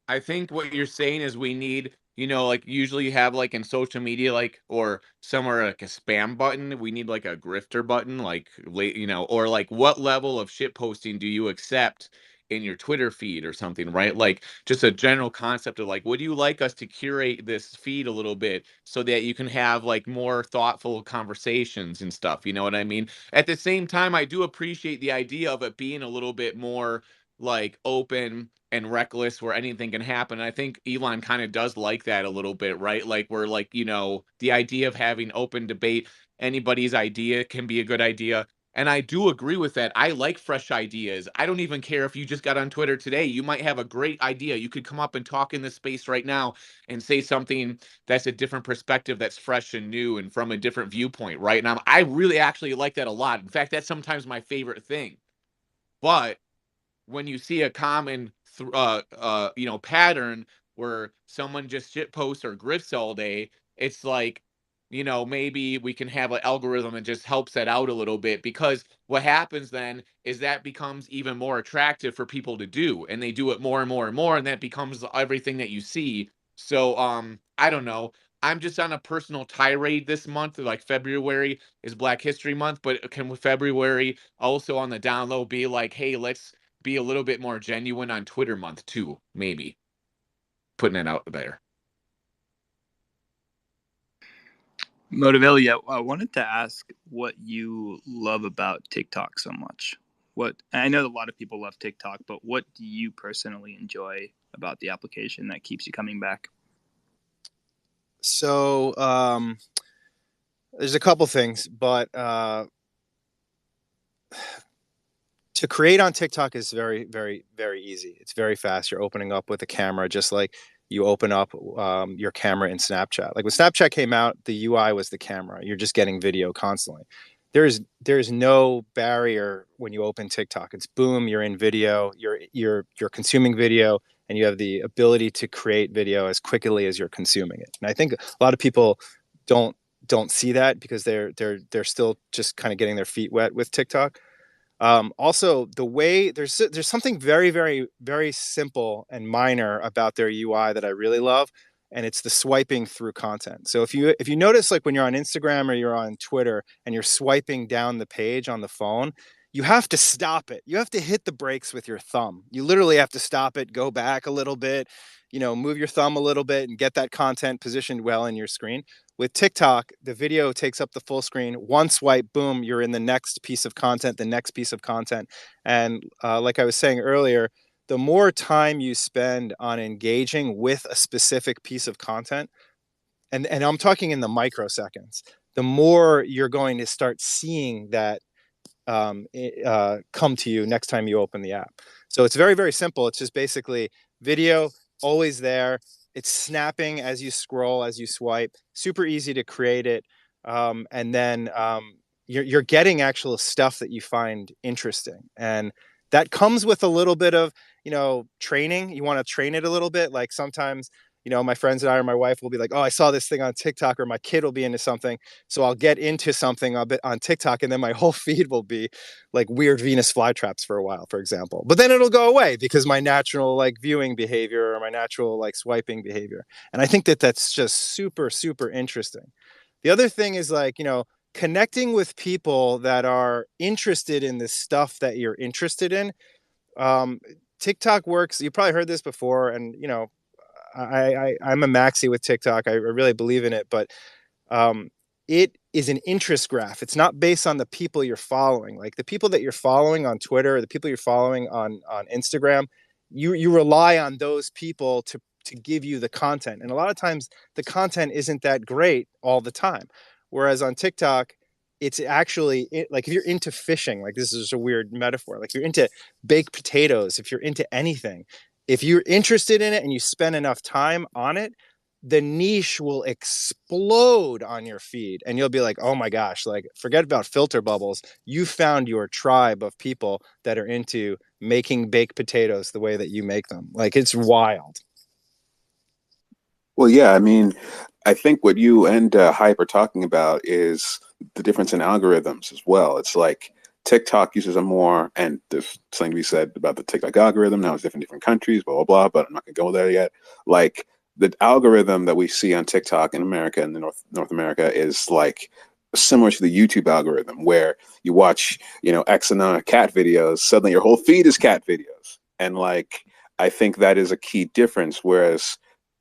I think what you're saying is we need, like usually you have like in social media, like or somewhere like a spam button. We need like a grifter button, like or like what level of shit posting do you accept in your Twitter feed or something, right? Like just a general concept of like, would you like us to curate this feed a little bit so that you can have like more thoughtful conversations and stuff? You know what I mean? At the same time, I do appreciate the idea of it being a little bit more like open and reckless where anything can happen. I think Elon kind of does like that a little bit, right? Like we're like, the idea of having open debate, anybody's idea can be a good idea. And I do agree with that. I like fresh ideas. I don't even care if you just got on Twitter today. You might have a great idea. You could come up and talk in this space right now and say something that's a different perspective, that's fresh and new and from a different viewpoint, right? And I really actually like that a lot. In fact, that's sometimes my favorite thing. But when you see a common pattern where someone just shit posts or grifts all day, it's like, maybe we can have an algorithm that just helps that out a little bit, because what happens then is that becomes even more attractive for people to do, and they do it more and more and more, and that becomes everything that you see. So I don't know, I'm just on a personal tirade this month. Like February is Black History Month, but can February also on the down low be like, hey, let's be a little bit more genuine on Twitter month too, maybe. Putting it out there. Motivelli, I wanted to ask what you love about TikTok so much. I know a lot of people love TikTok, but what do you personally enjoy about the application that keeps you coming back? So there's a couple things, but to create on TikTok is very, very, very easy. It's very fast. You're opening up with a camera, just like you open up your camera in Snapchat. Like when Snapchat came out, the UI was the camera. You're just getting video constantly. there's no barrier when you open TikTok. It's boom, you're in video, you're consuming video, and you have the ability to create video as quickly as you're consuming it. And I think a lot of people don't see that because they're still just kind of getting their feet wet with TikTok. Also, the way there's something very, very, very simple and minor about their UI that I really love, and it's the swiping through content. So if you notice, like when you're on Instagram or you're on Twitter and you're swiping down the page on the phone, you have to stop it. You have to hit the brakes with your thumb. You literally have to stop it, go back a little bit, move your thumb a little bit and get that content positioned well in your screen. With TikTok, the video takes up the full screen. One swipe, boom, you're in the next piece of content, the next piece of content. And like I was saying earlier, the more time you spend on engaging with a specific piece of content, and I'm talking in the microseconds, the more you're going to start seeing that come to you next time you open the app. So it's very, very simple. It's just basically video, always there. It's snapping as you scroll, as you swipe. Super easy to create it. And then you're getting actual stuff that you find interesting. And that comes with a little bit of, training. You want to train it a little bit. Like sometimes, my friends and I or my wife will be like, oh, I saw this thing on TikTok, or my kid will be into something. So I'll get into something a bit on TikTok, and then my whole feed will be like weird Venus flytraps for a while, for example. But then it'll go away because my natural like viewing behavior or my natural like swiping behavior. And I think that that's just super, super interesting. The other thing is like, connecting with people that are interested in the stuff that you're interested in. TikTok works. You probably heard this before, and I'm a maxi with TikTok. I really believe in it, but it is an interest graph. It's not based on the people you're following. Like the people that you're following on Twitter, or the people you're following on Instagram, you rely on those people to give you the content. And a lot of times the content isn't that great all the time. Whereas on TikTok, it's actually like if you're into fishing, like this is just a weird metaphor. Like if you're into baked potatoes, if you're into anything, if you're interested in it and you spend enough time on it, the niche will explode on your feed and you'll be like, oh my gosh, like forget about filter bubbles. You found your tribe of people that are into making baked potatoes the way that you make them. Like it's wild. Well, yeah, I mean, I think what you and Hype are talking about is the difference in algorithms as well. It's like TikTok uses a more, and there's something to be said about the TikTok algorithm. Now it's different countries, blah, blah, blah, but I'm not going to go there yet. Like the algorithm that we see on TikTok in America and the North America is like similar to the YouTube algorithm, where you watch, X amount of cat videos, suddenly your whole feed is cat videos. And like, I think that is a key difference. Whereas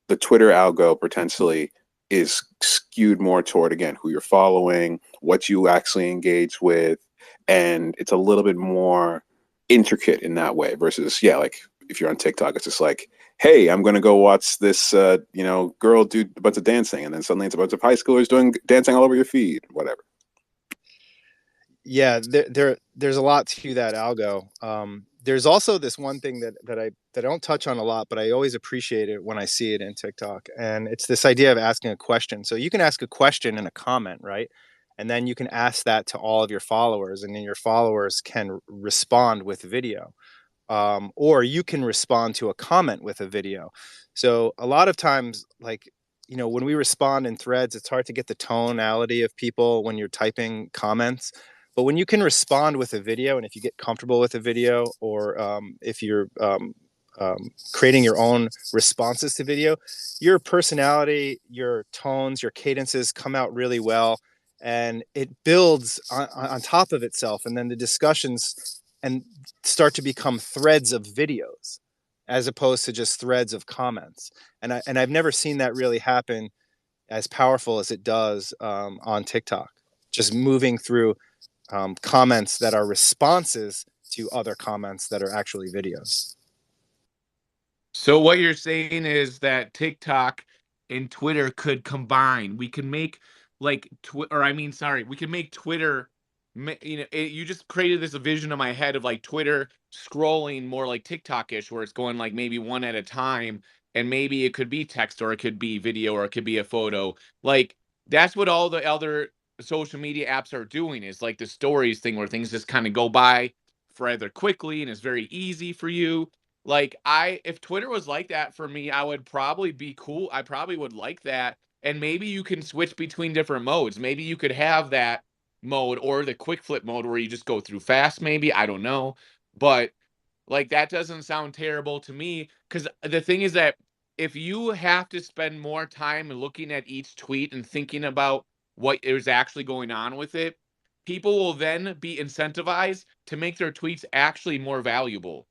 the Twitter algo potentially is skewed more toward, again, who you're following, what you actually engage with, and it's a little bit more intricate in that way versus, yeah, like if you're on TikTok, it's just like, hey, I'm going to go watch this, girl do a bunch of dancing, and then suddenly it's a bunch of high schoolers doing dancing all over your feed, whatever. Yeah, there's a lot to that algo. There's also this one thing that I don't touch on a lot, but I always appreciate it when I see it in TikTok, and it's this idea of asking a question. So you can ask a question in a comment, right? And then you can ask that to all of your followers, and then your followers can respond with video, or you can respond to a comment with a video. So a lot of times, like when we respond in threads, it's hard to get the tonality of people when you're typing comments. But when you can respond with a video, and if you get comfortable with a video, or if you're creating your own responses to video, your personality, your tones, your cadences come out really well, and it builds on top of itself. And then the discussions and start to become threads of videos as opposed to just threads of comments. And I've never seen that really happen as powerful as it does on TikTok. Just moving through comments that are responses to other comments that are actually videos. So what you're saying is that TikTok and Twitter could combine. We can make like we can make Twitter. You just created this vision in my head of like Twitter scrolling more like TikTok-ish, where it's going like maybe one at a time, and maybe it could be text, or it could be video, or it could be a photo. Like that's what all the other social media apps are doing, is like the stories thing where things just kind of go by rather quickly and it's very easy for you. Like if Twitter was like that for me, I would probably be cool. I probably would like that. And maybe you can switch between different modes. Maybe you could have that mode or the quick flip mode where you just go through fast, maybe. I don't know. But like that doesn't sound terrible to me, because the thing is that if you have to spend more time looking at each tweet and thinking about what is actually going on with it, people will then be incentivized to make their tweets actually more valuable.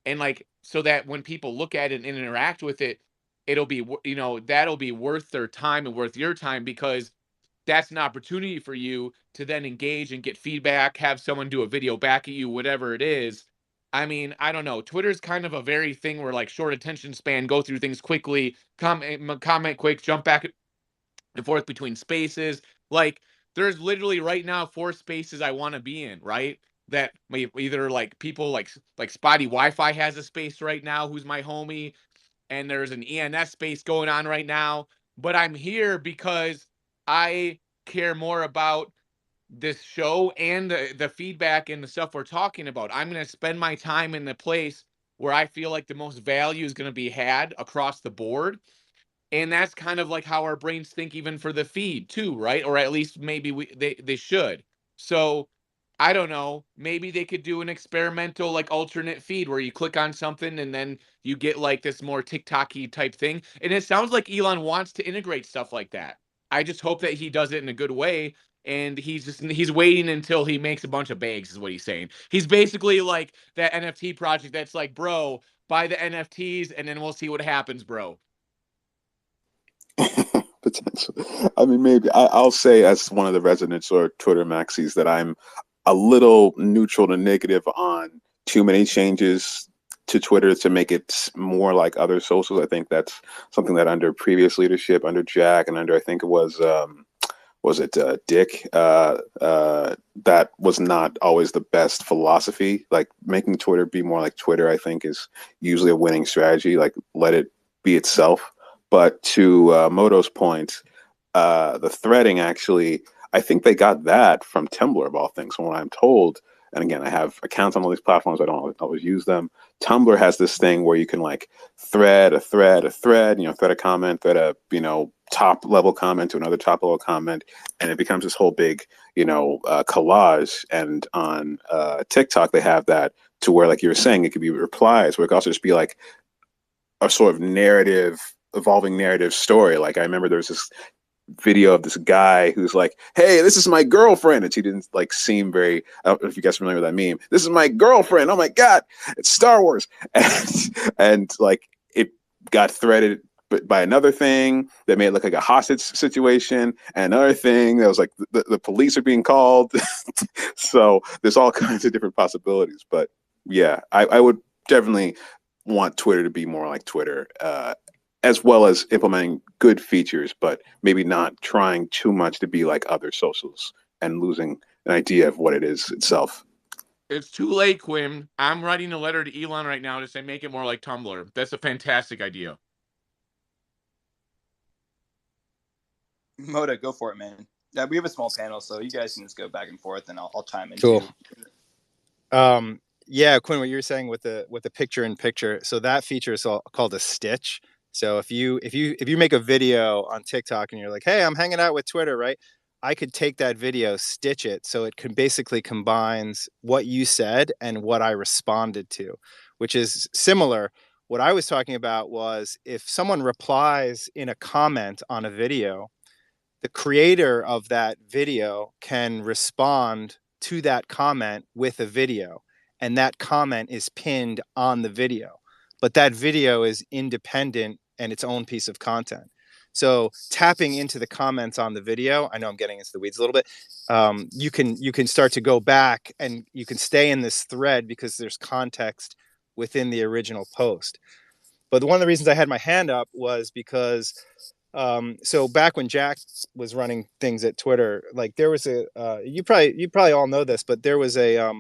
And like, so that when people look at it and interact with it, it'll be, that'll be worth their time and worth your time, because that's an opportunity for you to then engage and get feedback, have someone do a video back at you, whatever it is. I mean, I don't know. Twitter's kind of a very thing where like short attention span, go through things quickly, comment quick, jump back and forth between spaces. Like there's literally right now 4 spaces I want to be in, right? That either like people like Spotty Wi-Fi has a space right now, who's my homie, and there's an ENS space going on right now. But I'm here because I care more about this show and the feedback and the stuff we're talking about. I'm going to spend my time in the place where I feel like the most value is going to be had across the board. And that's kind of like how our brains think even for the feed too, right? Or at least maybe they should. So I don't know, maybe they could do an experimental like alternate feed where you click on something and then you get like this more TikTok-y type thing. And it sounds like Elon wants to integrate stuff like that. I just hope that he does it in a good way. And he's waiting until he makes a bunch of bags, is what he's saying. He's basically like that NFT project that's like, bro, buy the NFTs and then we'll see what happens, bro. Potential. I mean, maybe I'll say as one of the residents or Twitter maxis that I'm a little neutral to negative on too many changes to Twitter to make it more like other socials. I think that's something that under previous leadership, under Jack and under, I think it was it Dick, that was not always the best philosophy. Like making Twitter be more like Twitter, I think is usually a winning strategy. Like let it be itself. But to Moto's point, the threading actually, I think they got that from Tumblr of all things, from what I'm told. And again, I have accounts on all these platforms. I don't always use them. Tumblr has this thing where you can like thread, thread a comment, thread a, top level comment to another top level comment. And it becomes this whole big, collage. And on TikTok, they have that to where, like you were saying, it could be replies, where it could also just be like a sort of evolving narrative story. Like I remember there was this video of this guy who's like, hey, this is my girlfriend, and she didn't like seem very, I don't know if you guys are familiar with that meme, this is my girlfriend, oh my god, it's Star Wars. And like it got threaded by another thing that made it look like a hostage situation, and another thing that was like the police are being called. So there's all kinds of different possibilities. But yeah, I would definitely want Twitter to be more like Twitter, as well as implementing good features, but maybe not trying too much to be like other socials and losing an idea of what it is itself. It's too late, Quinn. I'm writing a letter to Elon right now to say make it more like Tumblr. That's a fantastic idea. Moda, go for it, man. Yeah, we have a small panel, so you guys can just go back and forth, and I'll chime in Cool. too. Yeah, Quinn, what you were saying with the picture in picture. So that feature is called a stitch. So if you make a video on TikTok and you're like, hey, I'm hanging out with Twitter, right? I could take that video, stitch it, so it can basically combines what you said and what I responded to, which is similar. What I was talking about was if someone replies in a comment on a video, the creator of that video can respond to that comment with a video, and that comment is pinned on the video. But that video is independent and its own piece of content. So tapping into the comments on the video, I know I'm getting into the weeds a little bit. You can start to go back and you can stay in this thread because there's context within the original post. But one of the reasons I had my hand up was because so back when Jack was running things at Twitter, like there was a you probably all know this, but there was a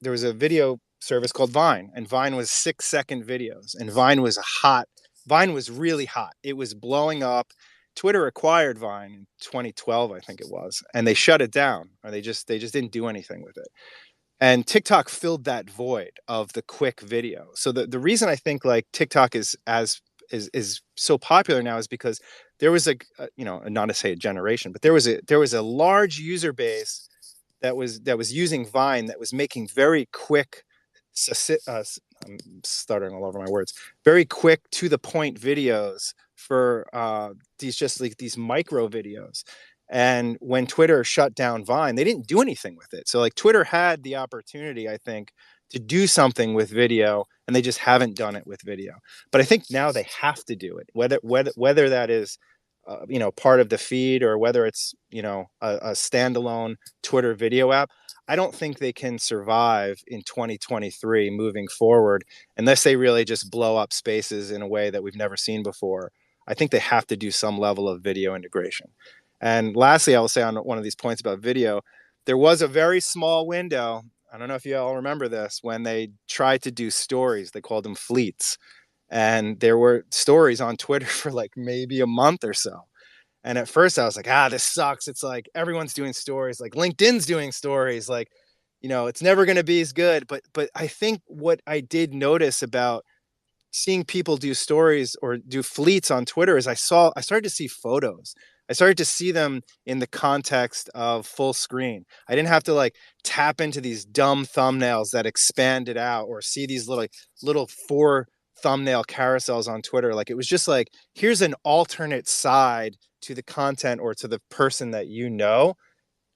video service called Vine, and Vine was 6-second videos, and Vine was really hot. It was blowing up. Twitter acquired Vine in 2012, I think it was, and they shut it down, or they just didn't do anything with it. And TikTok filled that void of the quick video. So the reason I think like TikTok is so popular now is because there was not to say a generation, but there was a large user base that was using Vine, that was making very quick, I'm stuttering all over my words, very quick to the point videos for these micro videos. And when Twitter shut down Vine, they didn't do anything with it. So like Twitter had the opportunity, I think, to do something with video, and they just haven't done it with video. But I think now they have to do it, whether that is part of the feed, or whether it's a standalone Twitter video app. I don't think they can survive in 2023 moving forward unless they really just blow up Spaces in a way that we've never seen before. I think they have to do some level of video integration. And lastly, I will say on one of these points about video, there was a very small window, I don't know if you all remember this, when they tried to do stories. They called them fleets. And there were stories on Twitter for like maybe a month or so. And at first I was like, this sucks. It's like everyone's doing stories, like LinkedIn's doing stories, like, it's never going to be as good. But I think what I did notice about seeing people do stories or do fleets on Twitter is I started to see photos. I started to see them in the context of full screen. I didn't have to like tap into these dumb thumbnails that expanded out, or see these little 4 thumbnail carousels on Twitter. Like, it was just like, here's an alternate side to the content or to the person that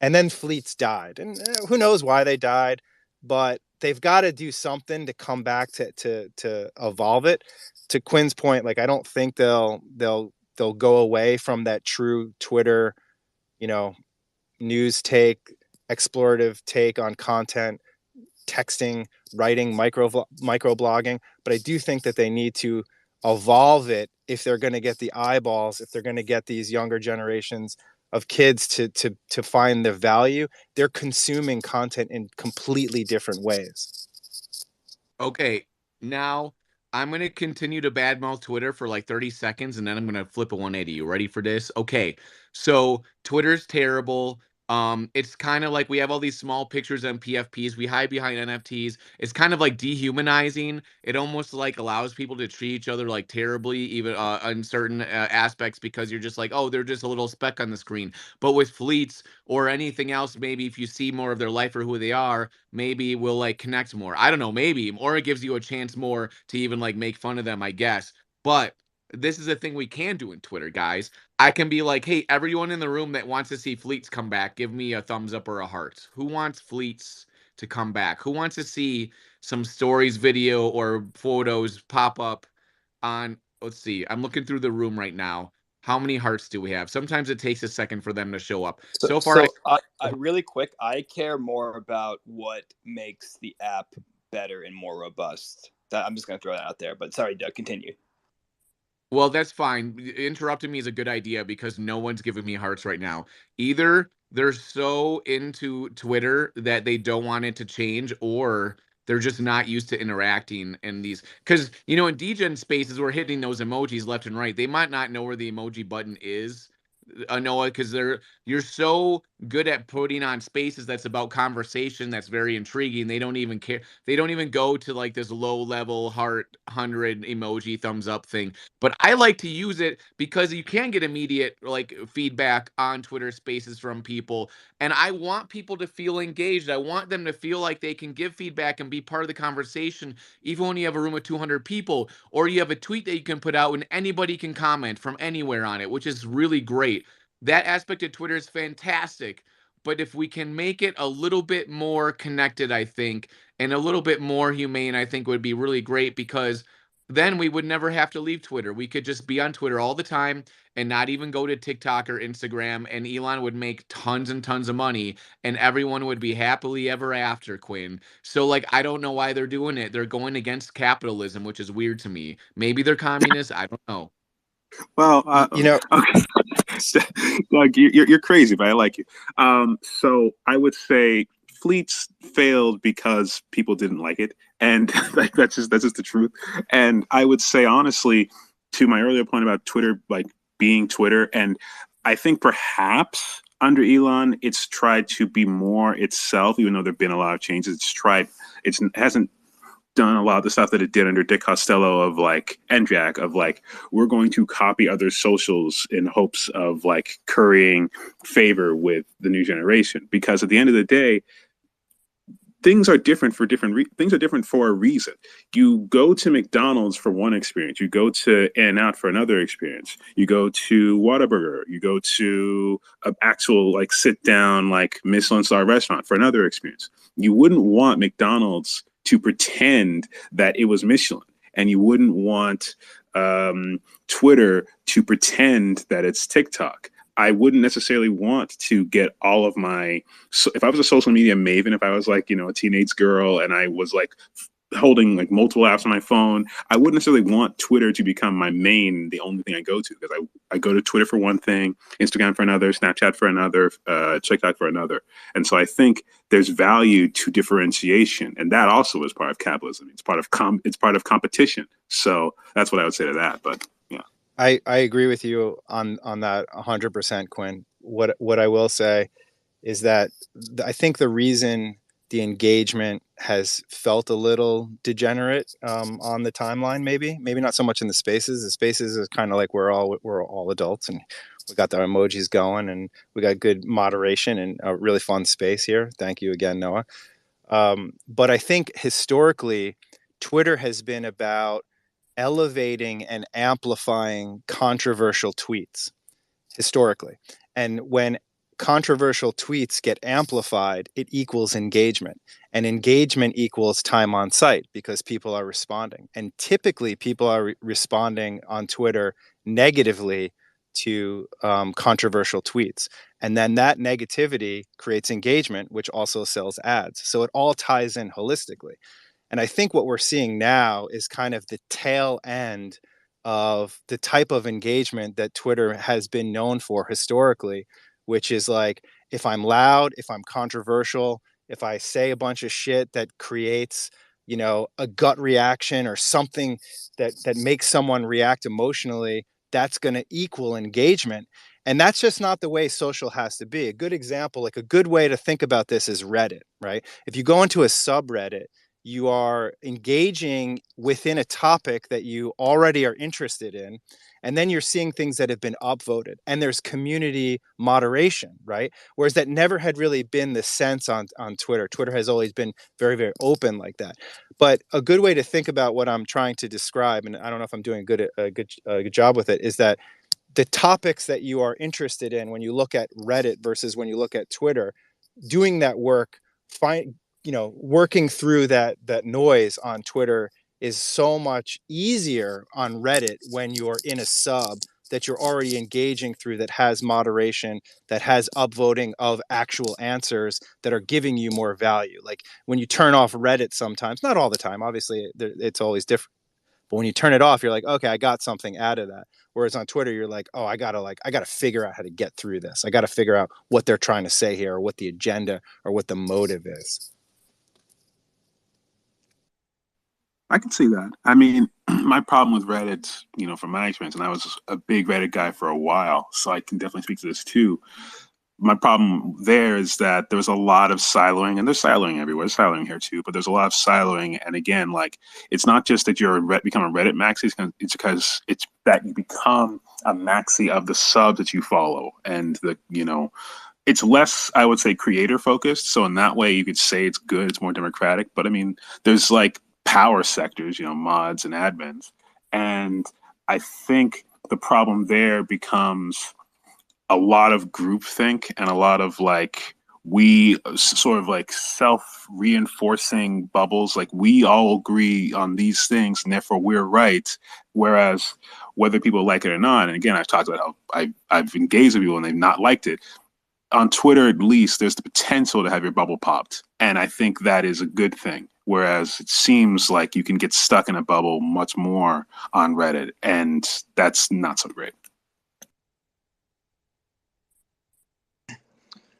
and then fleets died, and who knows why they died, but they've got to do something to come back to evolve it. To Quinn's point, like, I don't think they'll go away from that true Twitter, news take, explorative take on content, texting, writing, micro blogging. But I do think that they need to evolve it if they're going to get the eyeballs, if they're going to get these younger generations of kids to find the value. They're consuming content in completely different ways. Okay, now I'm going to continue to badmouth Twitter for like 30 seconds, and then I'm going to flip a 180. You ready for this? Okay, so Twitter's terrible. It's kind of like we have all these small pictures on PFPs. We hide behind NFTs. It's kind of like dehumanizing. It almost like allows people to treat each other like terribly, even in certain aspects, because you're just like, oh, they're just a little speck on the screen. But with fleets or anything else, maybe if you see more of their life or who they are, maybe we'll like connect more. I don't know, maybe, or it gives you a chance more to even like make fun of them, I guess. But this is a thing we can do in Twitter, guys. I can be like, hey, everyone in the room that wants to see fleets come back, give me a thumbs up or a heart. Who wants fleets to come back? Who wants to see some stories, video, or photos pop up on, let's see, I'm looking through the room right now. How many hearts do we have? Sometimes it takes a second for them to show up. So far, I really quick, I care more about what makes the app better and more robust. I'm just going to throw that out there. But sorry, Doug, continue. Well, that's fine. Interrupting me is a good idea because no one's giving me hearts right now. Either they're so into Twitter that they don't want it to change, or they're just not used to interacting in these. Because, in DGen spaces, we're hitting those emojis left and right. They might not know where the emoji button is. Noah, because you're so good at putting on spaces that's about conversation that's very intriguing. They don't even care. They don't even go to like this low level heart 100 emoji thumbs up thing. But I like to use it because you can get immediate like feedback on Twitter spaces from people. And I want people to feel engaged. I want them to feel like they can give feedback and be part of the conversation, even when you have a room of 200 people, or you have a tweet that you can put out and anybody can comment from anywhere on it, which is really great. That aspect of Twitter is fantastic. But if we can make it a little bit more connected, I think, and a little bit more humane, I think would be really great, because then we would never have to leave Twitter. We could just be on Twitter all the time and not even go to TikTok or Instagram, and Elon would make tons and tons of money, and everyone would be happily ever after, Quinn. So, like, I don't know why they're doing it. They're going against capitalism, which is weird to me. Maybe they're communists. I don't know. Well, okay. Doug, you're crazy, but I like you. So I would say fleets failed because people didn't like it, and like that's just the truth. And I would say honestly, to my earlier point about Twitter, like being Twitter. And I think perhaps under Elon, it's tried to be more itself, even though there've been a lot of changes. It hasn't done a lot of the stuff that it did under Dick Costello of like, and Jack of like, we're going to copy other socials in hopes of like currying favor with the new generation. Because at the end of the day, things are different for things are different for a reason. You go to McDonald's for one experience, you go to In-N-Out for another experience, you go to Whataburger, you go to an actual like sit down like Michelin star restaurant for another experience. You wouldn't want McDonald's to pretend that it was Michelin, and you wouldn't want Twitter to pretend that it's TikTok. I wouldn't necessarily want to get all of my, if I was a social media maven, if I was like, a teenage girl and I was like holding like multiple apps on my phone, I wouldn't necessarily want Twitter to become my main, the only thing I go to, because I go to Twitter for one thing, Instagram for another, Snapchat for another, TikTok for another. And so I think there's value to differentiation. And that also is part of capitalism. It's part of competition. So that's what I would say to that. But yeah. I agree with you on that 100%, Quinn. What I will say is that I think the reason the engagement has felt a little degenerate on the timeline, maybe not so much in the spaces. The spaces is kind of like we're all adults and we got the emojis going and we got good moderation and a really fun space here. Thank you again, Noah. But I think historically, Twitter has been about elevating and amplifying controversial tweets historically. And when controversial tweets get amplified, it equals engagement. And engagement equals time on site because people are responding. And typically, people are responding on Twitter negatively to controversial tweets. And then that negativity creates engagement, which also sells ads. So it all ties in holistically. And I think what we're seeing now is kind of the tail end of the type of engagement that Twitter has been known for historically, which is like, if I'm loud, if I'm controversial, if I say a bunch of shit that creates, a gut reaction or something that makes someone react emotionally, that's going to equal engagement. And that's just not the way social has to be. A good example, like a good way to think about this is Reddit, right? If you go into a subreddit, you are engaging within a topic that you already are interested in. And then you're seeing things that have been upvoted and there's community moderation, right? Whereas that never had really been the sense on Twitter. Twitter has always been very, very open like that. But a good way to think about what I'm trying to describe, and I don't know if I'm doing a good job with it, is that the topics that you are interested in when you look at Reddit versus when you look at Twitter, doing that work, working through that noise on Twitter is so much easier on Reddit when you're in a sub that you're already engaging through, that has moderation, that has upvoting of actual answers that are giving you more value. Like when you turn off Reddit sometimes, not all the time, obviously it's always different, but when you turn it off, you're like, okay, I got something out of that. Whereas on Twitter, you're like, oh, I gotta figure out how to get through this. I gotta figure out what they're trying to say here, or what the agenda or what the motive is. I can see that. I mean, my problem with Reddit, from my experience, and I was a big Reddit guy for a while, so I can definitely speak to this too. My problem there is that there's a lot of siloing, and there's siloing everywhere. There's siloing here too, but there's a lot of siloing. And again, like, it's not just that become a Reddit maxi, it's because it's that you become a maxi of the subs that you follow. And it's less, I would say, creator focused. So in that way, you could say it's good, it's more democratic. But I mean, there's like power sectors, mods and admins. And I think the problem there becomes a lot of groupthink and a lot of like, we sort of like self-reinforcing bubbles. Like, we all agree on these things and therefore we're right. Whereas whether people like it or not, and again, I've talked about how I've engaged with people and they've not liked it. On Twitter, at least, there's the potential to have your bubble popped. And I think that is a good thing. Whereas it seems like you can get stuck in a bubble much more on Reddit, and that's not so great.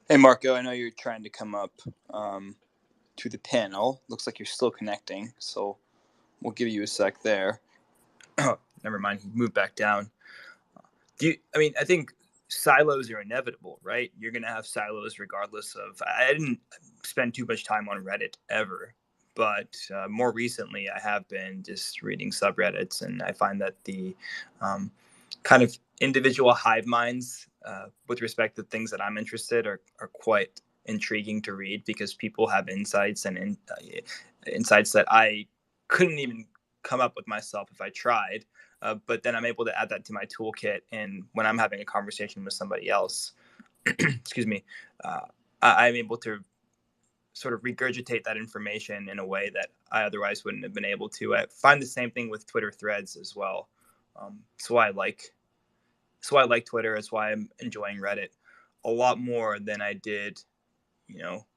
Hey, Marco, I know you're trying to come up to the panel. Looks like you're still connecting, so we'll give you a sec there. Never mind, he moved back down. I think silos are inevitable, right? You're going to have silos regardless of. I didn't spend too much time on Reddit ever, but more recently I have been just reading subreddits, and I find that the kind of individual hive minds with respect to things that I'm interested are quite intriguing to read, because people have insights and insights that I couldn't even come up with myself if I tried. But then I'm able to add that to my toolkit, and when I'm having a conversation with somebody else, excuse me, I'm able to sort of regurgitate that information in a way that I otherwise wouldn't have been able to. I find the same thing with Twitter threads as well. So I like Twitter. It's why I'm enjoying Reddit a lot more than I did,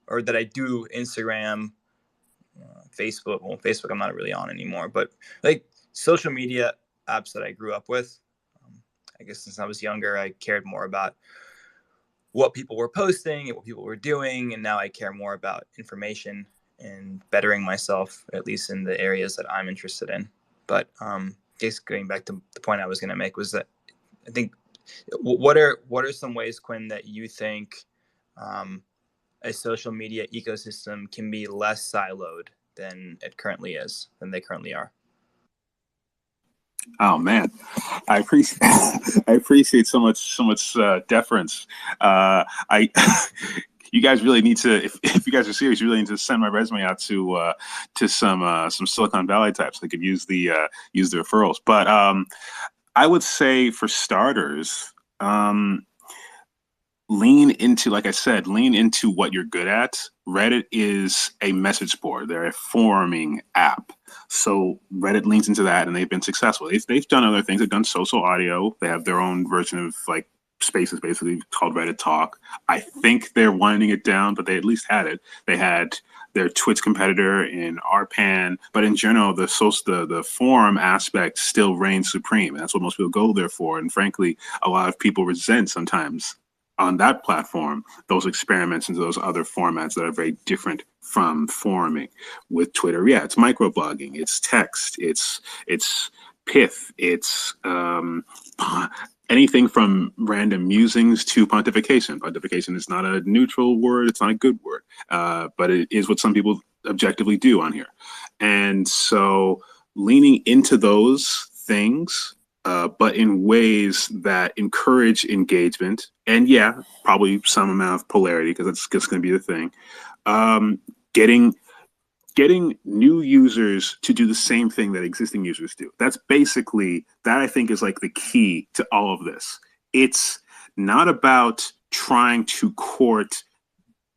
or that I do Instagram, Facebook. Well, Facebook I'm not really on anymore, but like social media apps that I grew up with. I guess since I was younger, I cared more about what people were posting and what people were doing, and now I care more about information and bettering myself, at least in the areas that I'm interested in. But just going back to the point I was going to make was that I think what are some ways, Quinn, that you think a social media ecosystem can be less siloed than they currently are? Oh man, I appreciate I appreciate so much deference. I you guys really need to, if you guys are serious, you really need to send my resume out to some Silicon Valley types. They could use the referrals. But I would say for starters, lean into, like I said, lean into what you're good at. Reddit is a message board. They're a foruming app. So Reddit leans into that, and they've been successful. They've done other things. They've done social audio. They have their own version of like spaces, basically called Reddit Talk. I think they're winding it down, but they at least had it. They had their Twitch competitor in RPAN, but in general, the forum aspect still reigns supreme. And that's what most people go there for. And frankly, a lot of people resent sometimes on that platform those experiments into those other formats that are very different from foruming. With Twitter, yeah, it's microblogging, it's text, it's pith, it's anything from random musings to pontification. Pontification is not a neutral word, it's not a good word, but it is what some people objectively do on here. And so leaning into those things, but in ways that encourage engagement, and yeah, probably some amount of polarity, because that's just going to be the thing. Getting new users to do the same thing that existing users do. That's basically, that I think is like the key to all of this. It's not about trying to court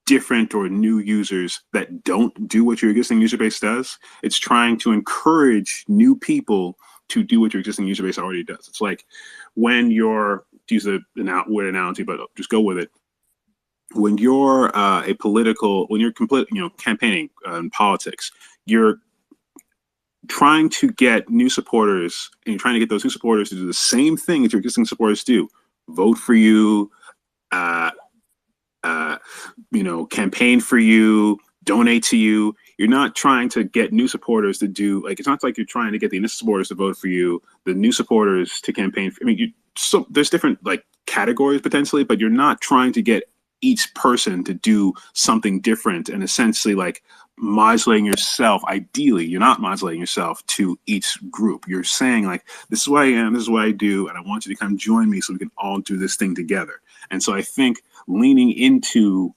different or new users that don't do what your existing user base does. It's trying to encourage new people to do what your existing user base already does. It's like when you're, to use an weird analogy, but just go with it. When you're campaigning in politics, you're trying to get new supporters, and you're trying to get those new supporters to do the same thing that your existing supporters do: vote for you, campaign for you, donate to you. You're not trying to get new supporters to do, like, it's not like you're trying to get the initial supporters to vote for you, the new supporters to campaign for. So there's different like categories potentially, but you're not trying to get each person to do something different and essentially like modulating yourself. Ideally, you're not modulating yourself to each group. You're saying like, this is what I am, this is what I do, and I want you to come join me so we can all do this thing together. And so I think leaning into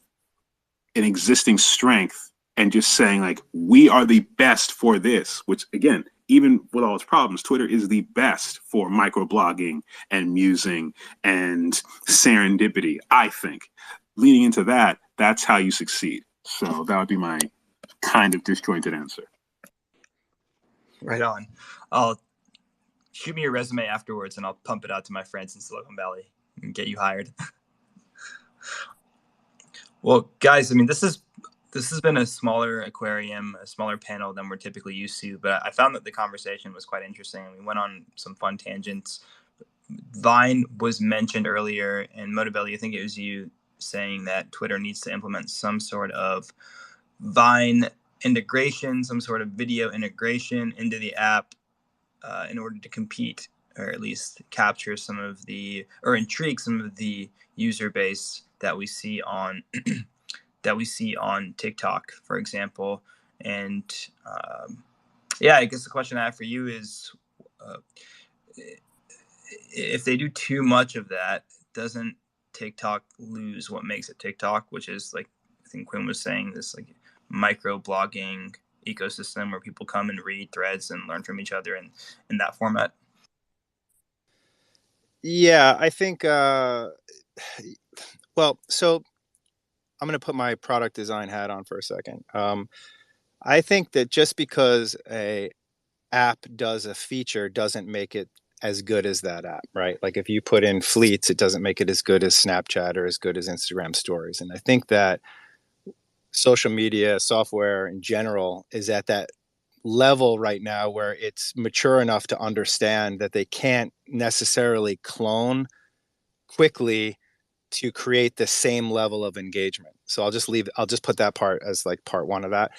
an existing strength and just saying like, we are the best for this, which again, even with all its problems, Twitter is the best for microblogging and musing and serendipity. I think leaning into that, that's how you succeed. So that would be my kind of disjointed answer. Right on. I'll shoot me your resume afterwards, and I'll pump it out to my friends in Silicon Valley and get you hired. Well, guys, I mean, this has been a smaller aquarium, a smaller panel than we're typically used to, but I found that the conversation was quite interesting. We went on some fun tangents. Vine was mentioned earlier, and Motabelli, I think it was you saying that Twitter needs to implement some sort of Vine integration, some sort of video integration into the app in order to compete or at least capture some of the, or intrigue some of the user base that we see on TikTok, for example. And yeah, I guess the question I have for you is, if they do too much of that, doesn't TikTok lose what makes it TikTok, which is, like I think Quinn was saying, this like micro blogging ecosystem where people come and read threads and learn from each other in that format? Yeah, I think, well, so I'm going to put my product design hat on for a second. I think that just because a app does a feature doesn't make it as good as that app, right? Like if you put in fleets, it doesn't make it as good as Snapchat or as good as Instagram stories. And I think that social media software in general is at that level right now where it's mature enough to understand that they can't necessarily clone quickly to create the same level of engagement. So I'll just put that part as like part one of that.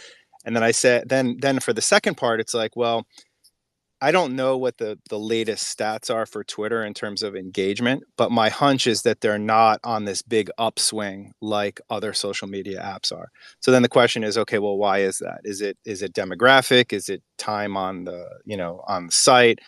And then I said, then for the second part, it's like, well, I don't know what the latest stats are for Twitter in terms of engagement, but my hunch is that they're not on this big upswing like other social media apps are. So then the question is, okay, well, why is that? Is it demographic? Is it time on the, on the site?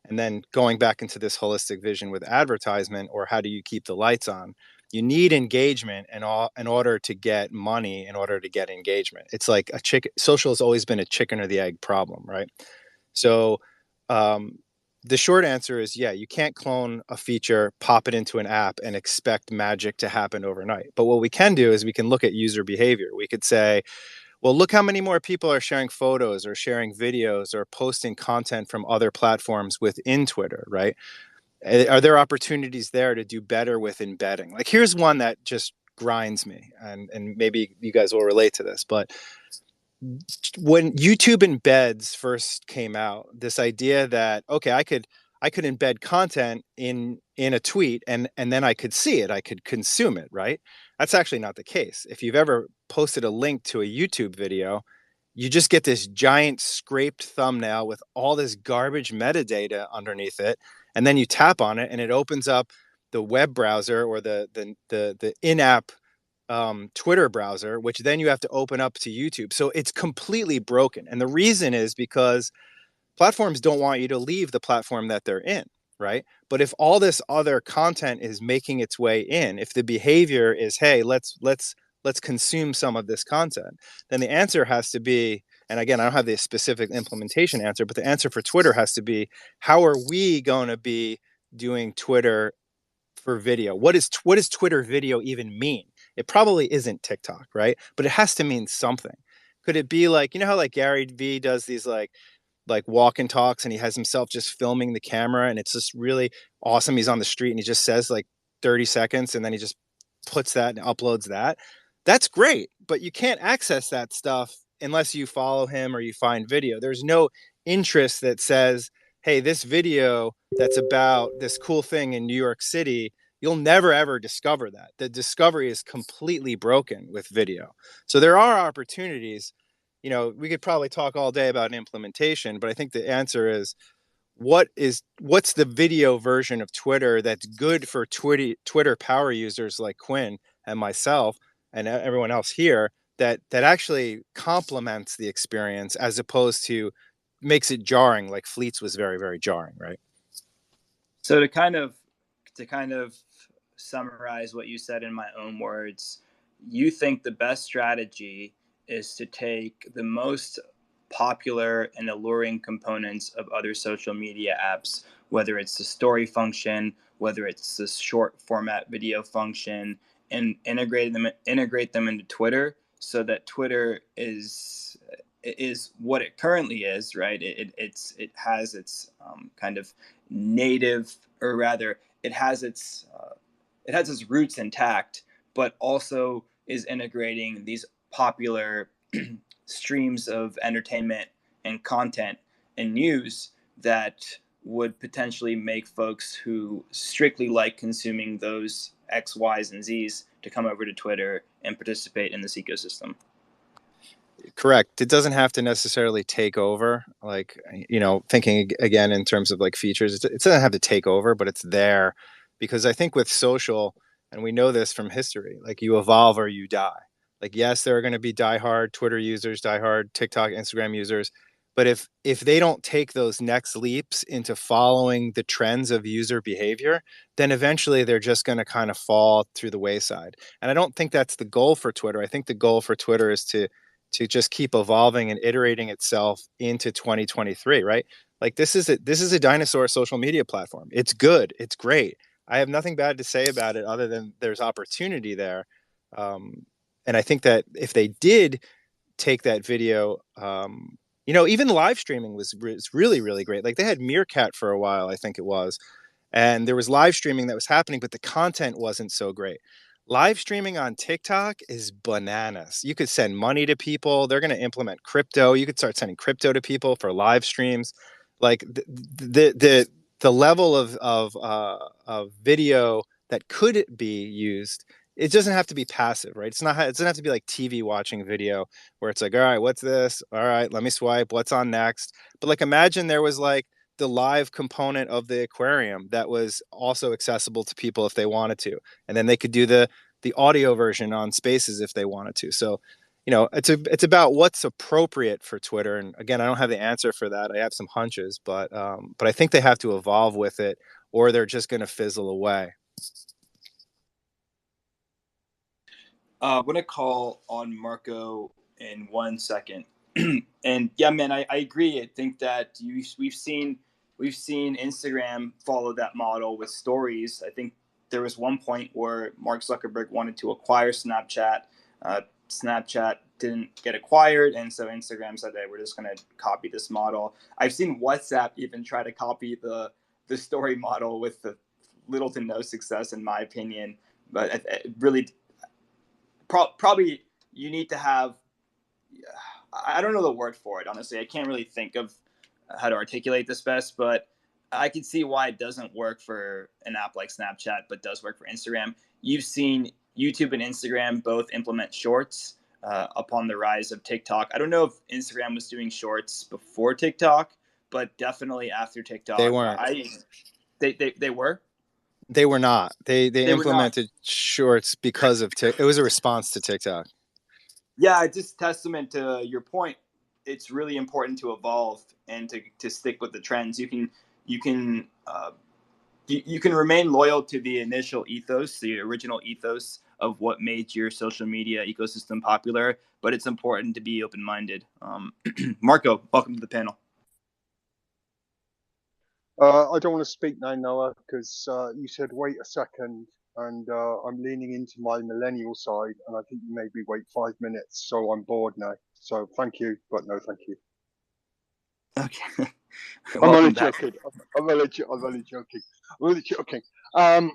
And then going back into this holistic vision with advertisement, or how do you keep the lights on? You need engagement in order to get money, in order to get engagement. It's like a chicken. Social has always been a chicken or the egg problem, right? So the short answer is, yeah, you can't clone a feature, pop it into an app, and expect magic to happen overnight. But what we can do is we can look at user behavior. We could say, well, look how many more people are sharing photos or sharing videos or posting content from other platforms within Twitter, right? Are there opportunities there to do better with embedding? Like, here's one that just grinds me, and maybe you guys will relate to this, but when YouTube embeds first came out, this idea that, okay, I could embed content in a tweet, and then I could see it, I could consume it, right? That's actually not the case. If you've ever posted a link to a YouTube video, you just get this giant scraped thumbnail with all this garbage metadata underneath it, and then you tap on it and it opens up the web browser or the in-app Twitter browser, which then you have to open up to YouTube. So it's completely broken. And the reason is because platforms don't want you to leave the platform that they're in, right? But if all this other content is making its way in, if the behavior is, hey, let's consume some of this content, then the answer has to be, and again, I don't have the specific implementation answer, but the answer for Twitter has to be, how are we going to be doing Twitter for video? What does Twitter video even mean? It probably isn't TikTok, right? But it has to mean something. Could it be like, how like Gary Vee does these like walk and talks, and he has himself just filming the camera, and it's just really awesome. He's on the street and he just says like 30 seconds, and then he just puts that and uploads that. That's great, but you can't access that stuff unless you follow him or you find video. There's no interest that says, hey, this video that's about this cool thing in New York City, you'll never ever discover that. The discovery is completely broken with video. So there are opportunities. We could probably talk all day about implementation, but I think the answer is, what's the video version of Twitter that's good for Twitter power users like Quinn and myself and everyone else here, that actually complements the experience as opposed to makes it jarring, like Fleets was very, very jarring, right? So to kind of summarize what you said in my own words, you think the best strategy is to take the most popular and alluring components of other social media apps, whether it's the story function, whether it's the short format video function, and integrate them into Twitter, so that Twitter is what it currently is, right? It has its kind of native, or rather, it has its roots intact, but also is integrating these popular streams of entertainment and content and news that would potentially make folks who strictly like consuming those X, Y's, and Z's to come over to Twitter and participate in this ecosystem. Correct. It doesn't have to necessarily take over. Like, thinking again in terms of like features, it doesn't have to take over, but it's there because I think with social, and we know this from history, like you evolve or you die. Like, yes, there are going to be diehard Twitter users, diehard TikTok, Instagram users, but if they don't take those next leaps into following the trends of user behavior, then eventually they're just going to kind of fall through the wayside. And I don't think that's the goal for Twitter. I think the goal for Twitter is to just keep evolving and iterating itself into 2023, right? Like this is a dinosaur social media platform. It's good. It's great. I have nothing bad to say about it other than there's opportunity there. And I think that if they did take that video, even live streaming was really, really great. Like they had Meerkat for a while, I think it was, and there was live streaming that was happening, but the content wasn't so great. Live streaming on TikTok is bananas. You could send money to people. They're going to implement crypto. You could start sending crypto to people for live streams. Like the level of video that could be used. It doesn't have to be passive, right? It doesn't have to be like TV watching video where it's like, all right, what's this? All right, let me swipe. What's on next? But like, imagine there was like the live component of the aquarium that was also accessible to people if they wanted to, and then they could do the audio version on Spaces if they wanted to. So it's about what's appropriate for Twitter. And again, I don't have the answer for that. I have some hunches, but I think they have to evolve with it or they're just going to fizzle away. I'm gonna call on Marco in 1 second. And yeah, man, I agree. I think that we've seen Instagram follow that model with stories. I think there was one point where Mark Zuckerberg wanted to acquire Snapchat. Snapchat didn't get acquired, and so Instagram said, "Hey, we're just going to copy this model." I've seen WhatsApp even try to copy the story model with the little to no success, in my opinion. But it really, probably you need to have. I don't know the word for it, honestly. I can't really think of how to articulate this best, but I can see why it doesn't work for an app like Snapchat, but does work for Instagram. You've seen YouTube and Instagram both implement shorts upon the rise of TikTok. I don't know if Instagram was doing shorts before TikTok, but definitely after TikTok. They weren't. They were? They were not. They were not. implemented shorts because of it was a response to TikTok. Yeah, just testament to your point. It's really important to evolve and to stick with the trends. You can remain loyal to the initial ethos, the original ethos of what made your social media ecosystem popular, but it's important to be open-minded. Marco, welcome to the panel. I don't want to speak now, Noah, because you said wait a second, and I'm leaning into my millennial side, and I think you made me wait 5 minutes, so I'm bored now. So thank you, but no thank you. Okay. I'm only joking. I'm only joking. I'm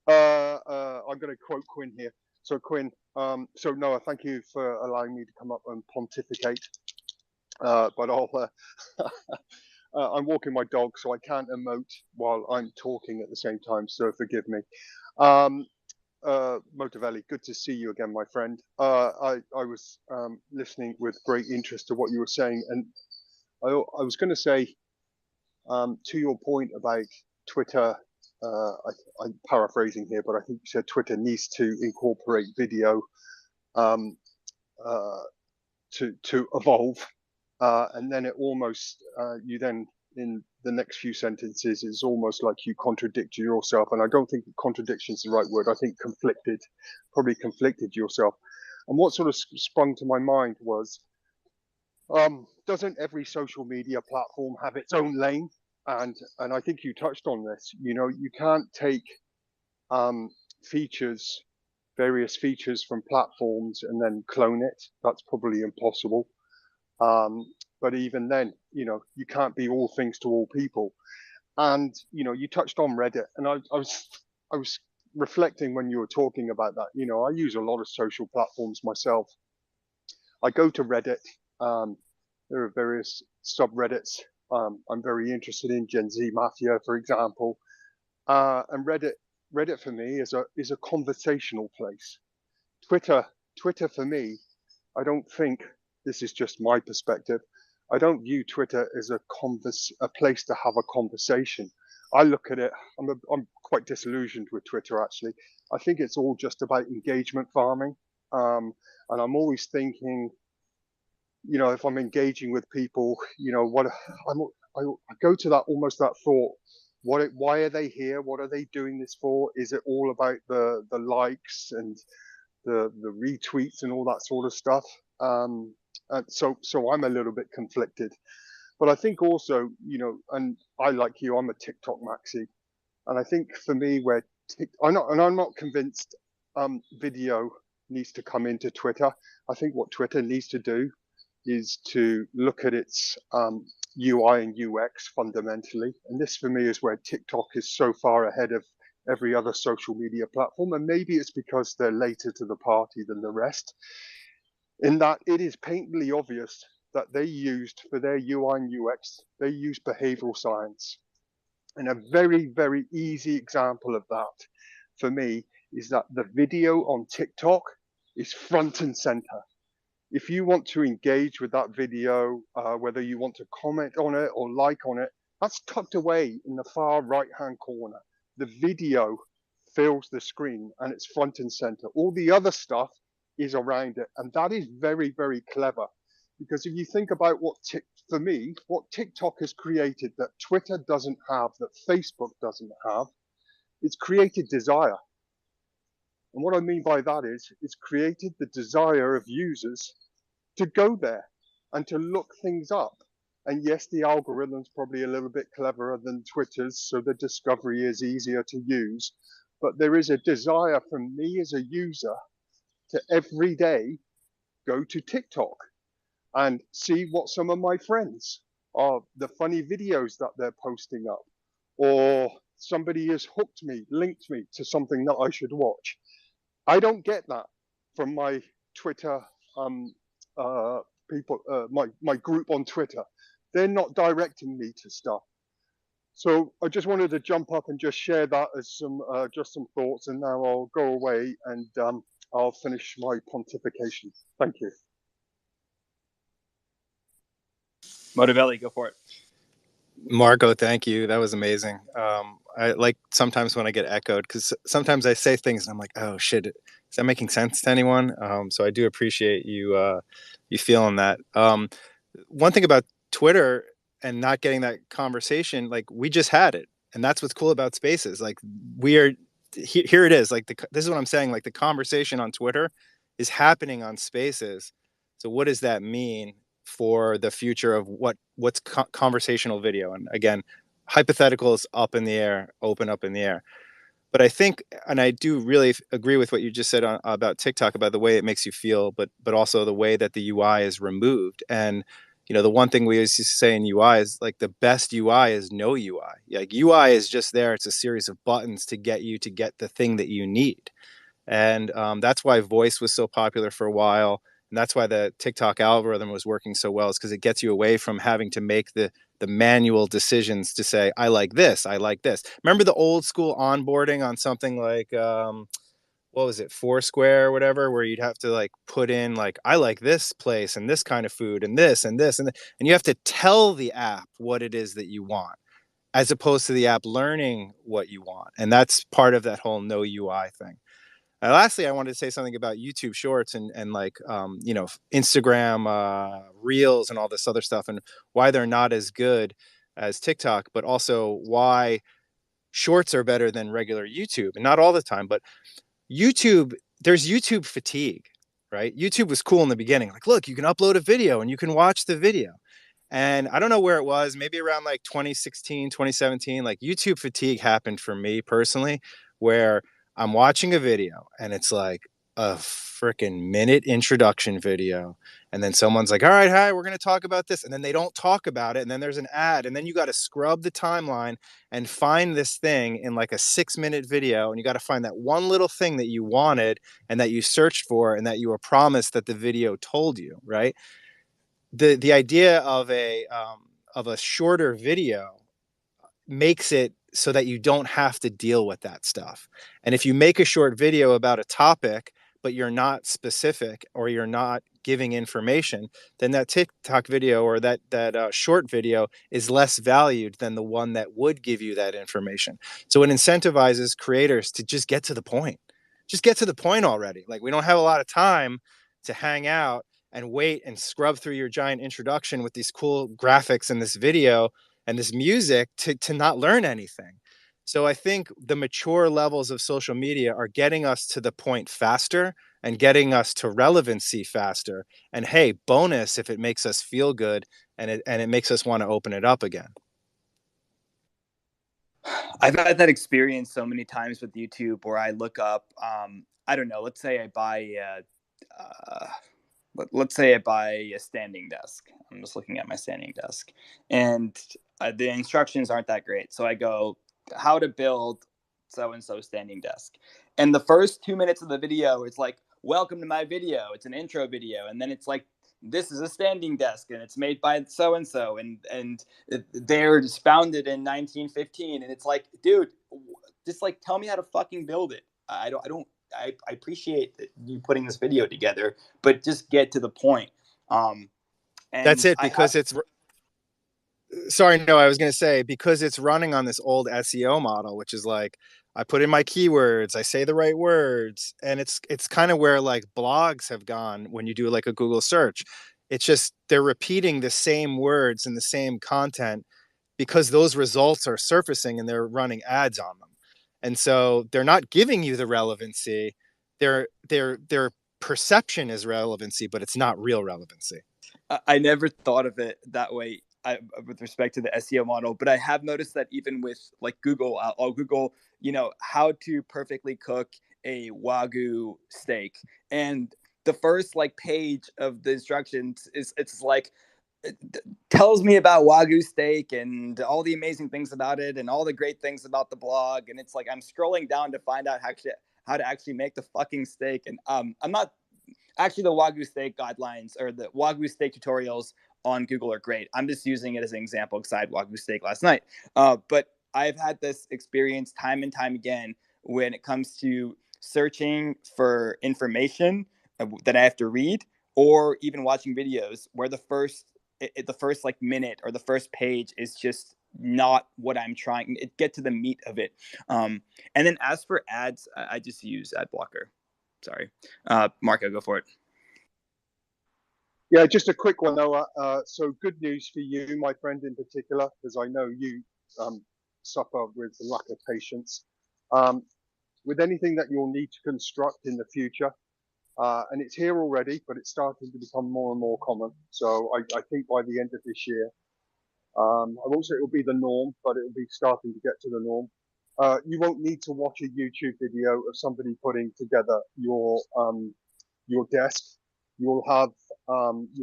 going to quote Quinn here. So Quinn, so Noah, thank you for allowing me to come up and pontificate. But I'll, I'm walking my dog, so I can't emote while I'm talking at the same time. So forgive me. Motivelli, good to see you again, my friend. I was listening with great interest to what you were saying, and I was going to say, to your point about Twitter, I'm paraphrasing here, but I think you said Twitter needs to incorporate video to evolve, and then it almost you then in the next few sentences it's almost like you contradict yourself, and I don't think contradiction is the right word. I think probably conflicted yourself. And what sort of sprung to my mind was, doesn't every social media platform have its own lane? And I think you touched on this. You can't take various features from platforms and then clone it. That's probably impossible. But even then, you can't be all things to all people. And you touched on Reddit, and I was reflecting when you were talking about that. I use a lot of social platforms myself. I go to Reddit. There are various subreddits. I'm very interested in Gen Z Mafia, for example. And Reddit for me is a conversational place. Twitter for me, I don't think this is just my perspective. I don't view Twitter as a place to have a conversation. I look at it. I'm quite disillusioned with Twitter, actually. I think it's all just about engagement farming, and I'm always thinking, if I'm engaging with people, I go to that almost that thought. Why are they here? What are they doing this for? Is it all about the likes and the retweets and all that sort of stuff? And so I'm a little bit conflicted. But I think also, and I, like you, I'm a TikTok maxi, and I think for me, I'm not convinced video needs to come into Twitter. I think what Twitter needs to do is to look at its UI and UX fundamentally. And this for me is where TikTok is so far ahead of every other social media platform. And maybe it's because they're later to the party than the rest, in that it is patently obvious that they used for their UI and UX, they used behavioral science. And a very, very easy example of that for me is that the video on TikTok is front and center. If you want to engage with that video, whether you want to comment on it or like on it, that's tucked away in the far right-hand corner. The video fills the screen and it's front and center. All the other stuff is around it. And that is very, very clever. Because if you think about what TikTok has created that Twitter doesn't have, that Facebook doesn't have, it's created desire. And what I mean by that is it's created the desire of users to go there and to look things up. And yes, the algorithm's probably a little bit cleverer than Twitter's, so the discovery is easier to use. But there is a desire from me as a user to every day go to TikTok and see what some of my friends are, the funny videos that they're posting up, or somebody has linked me to something that I should watch. I don't get that from my Twitter people, my group on Twitter. They're not directing me to stuff. So I just wanted to jump up and just share that as just some thoughts, and now I'll go away and I'll finish my pontification. Thank you. Motivelli, go for it. Marco, thank you. That was amazing. I like sometimes when I get echoed, because sometimes I say things and I'm like, oh shit, is that making sense to anyone? So I do appreciate you feeling that. One thing about Twitter and not getting that conversation, like we just had it, and that's what's cool about Spaces. Like here it is. Like this is what I'm saying. Like the conversation on Twitter is happening on Spaces. So what does that mean for the future of what's conversational video? And again, hypotheticals up in the air, open up in the air. But I think, and I do really agree with what you just said about TikTok, about the way it makes you feel, but also the way that the UI is removed. And the one thing we always used to say in UI is like the best UI is no UI. Like UI is just there. It's a series of buttons to get you to get the thing that you need. And that's why voice was so popular for a while. And that's why the TikTok algorithm was working so well, is because it gets you away from having to make the manual decisions to say, I like this, I like this. Remember the old school onboarding on something like, what was it, Foursquare or whatever, where you'd have to like put in like, I like this place and this kind of food and this and this. And you have to tell the app what it is that you want, as opposed to the app learning what you want. And that's part of that whole no UI thing. Lastly, I wanted to say something about YouTube Shorts and like, Instagram Reels and all this other stuff, and why they're not as good as TikTok, but also why Shorts are better than regular YouTube. And not all the time, but YouTube, there's YouTube fatigue, right? YouTube was cool in the beginning. Like, look, you can upload a video and you can watch the video. And I don't know where it was, maybe around like 2016, 2017, like YouTube fatigue happened for me personally, where I'm watching a video and it's like a freaking minute introduction video. And then someone's like, all right, hi, we're going to talk about this. And then they don't talk about it. And then there's an ad. And then you got to scrub the timeline and find this thing in like a 6-minute video. And you got to find that one little thing that you wanted and that you searched for and that you were promised that the video told you, right? The idea of a shorter video makes it so that you don't have to deal with that stuff. And if you make a short video about a topic, but you're not specific, or you're not giving information, then that TikTok video or that short video is less valued than the one that would give you that information. So it incentivizes creators to just get to the point. Just get to the point already. Like, we don't have a lot of time to hang out and wait and scrub through your giant introduction with these cool graphics and this video and this music to not learn anything. So I think the mature levels of social media are getting us to the point faster and getting us to relevancy faster. And hey, bonus if it makes us feel good and it makes us want to open it up again. I've had that experience so many times with YouTube where I look up, I don't know, let's say I buy let's say I buy a standing desk. I'm just looking at my standing desk, and the instructions aren't that great. So I go, how to build so-and-so standing desk. And the first 2 minutes of the video, it's like, welcome to my video. It's an intro video. And then it's like, this is a standing desk and it's made by so-and-so. And they're just founded in 1915. And it's like, dude, just like, tell me how to fucking build it. I appreciate you putting this video together, but just get to the point. And that's it, because sorry, no, I was going to say, because it's running on this old SEO model, which is like, I put in my keywords, I say the right words. And it's kind of where like blogs have gone when you do like a Google search. It's just, they're repeating the same words and the same content because those results are surfacing and they're running ads on them. And so they're not giving you the relevancy. Their perception is relevancy, but it's not real relevancy. I never thought of it that way with respect to the SEO model, but I have noticed that even with like Google, I'll Google, how to perfectly cook a Wagyu steak. And the first like page of the instructions it's like, it tells me about Wagyu steak and all the amazing things about it and all the great things about the blog. And it's like, I'm scrolling down to find out how to actually make the fucking steak. And I'm not actually, the Wagyu steak guidelines or the Wagyu steak tutorials on Google are great. I'm just using it as an example because I had Wagyu steak last night. But I've had this experience time and time again when it comes to searching for information that I have to read, or even watching videos where the first like minute or the first page is just not what I'm trying to get to the meat of it. And then as for ads, I just use ad blocker. Sorry. Marco, go for it. Yeah, just a quick one, Noah. So good news for you, my friend, in particular, because I know you suffer with the lack of patience. With anything that you'll need to construct in the future, and it's here already, but it's starting to become more and more common. So I think by the end of this year, I won't say it will be the norm, but it will be starting to get to the norm. You won't need to watch a YouTube video of somebody putting together your desk. You'll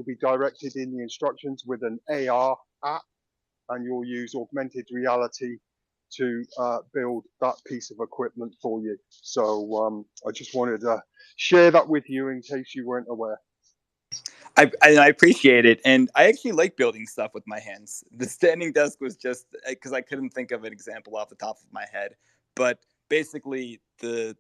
be directed in the instructions with an AR app, and you'll use augmented reality to build that piece of equipment for you. So I just wanted to share that with you in case you weren't aware. I appreciate it, and I actually like building stuff with my hands. The standing desk was just because I couldn't think of an example off the top of my head. But basically, the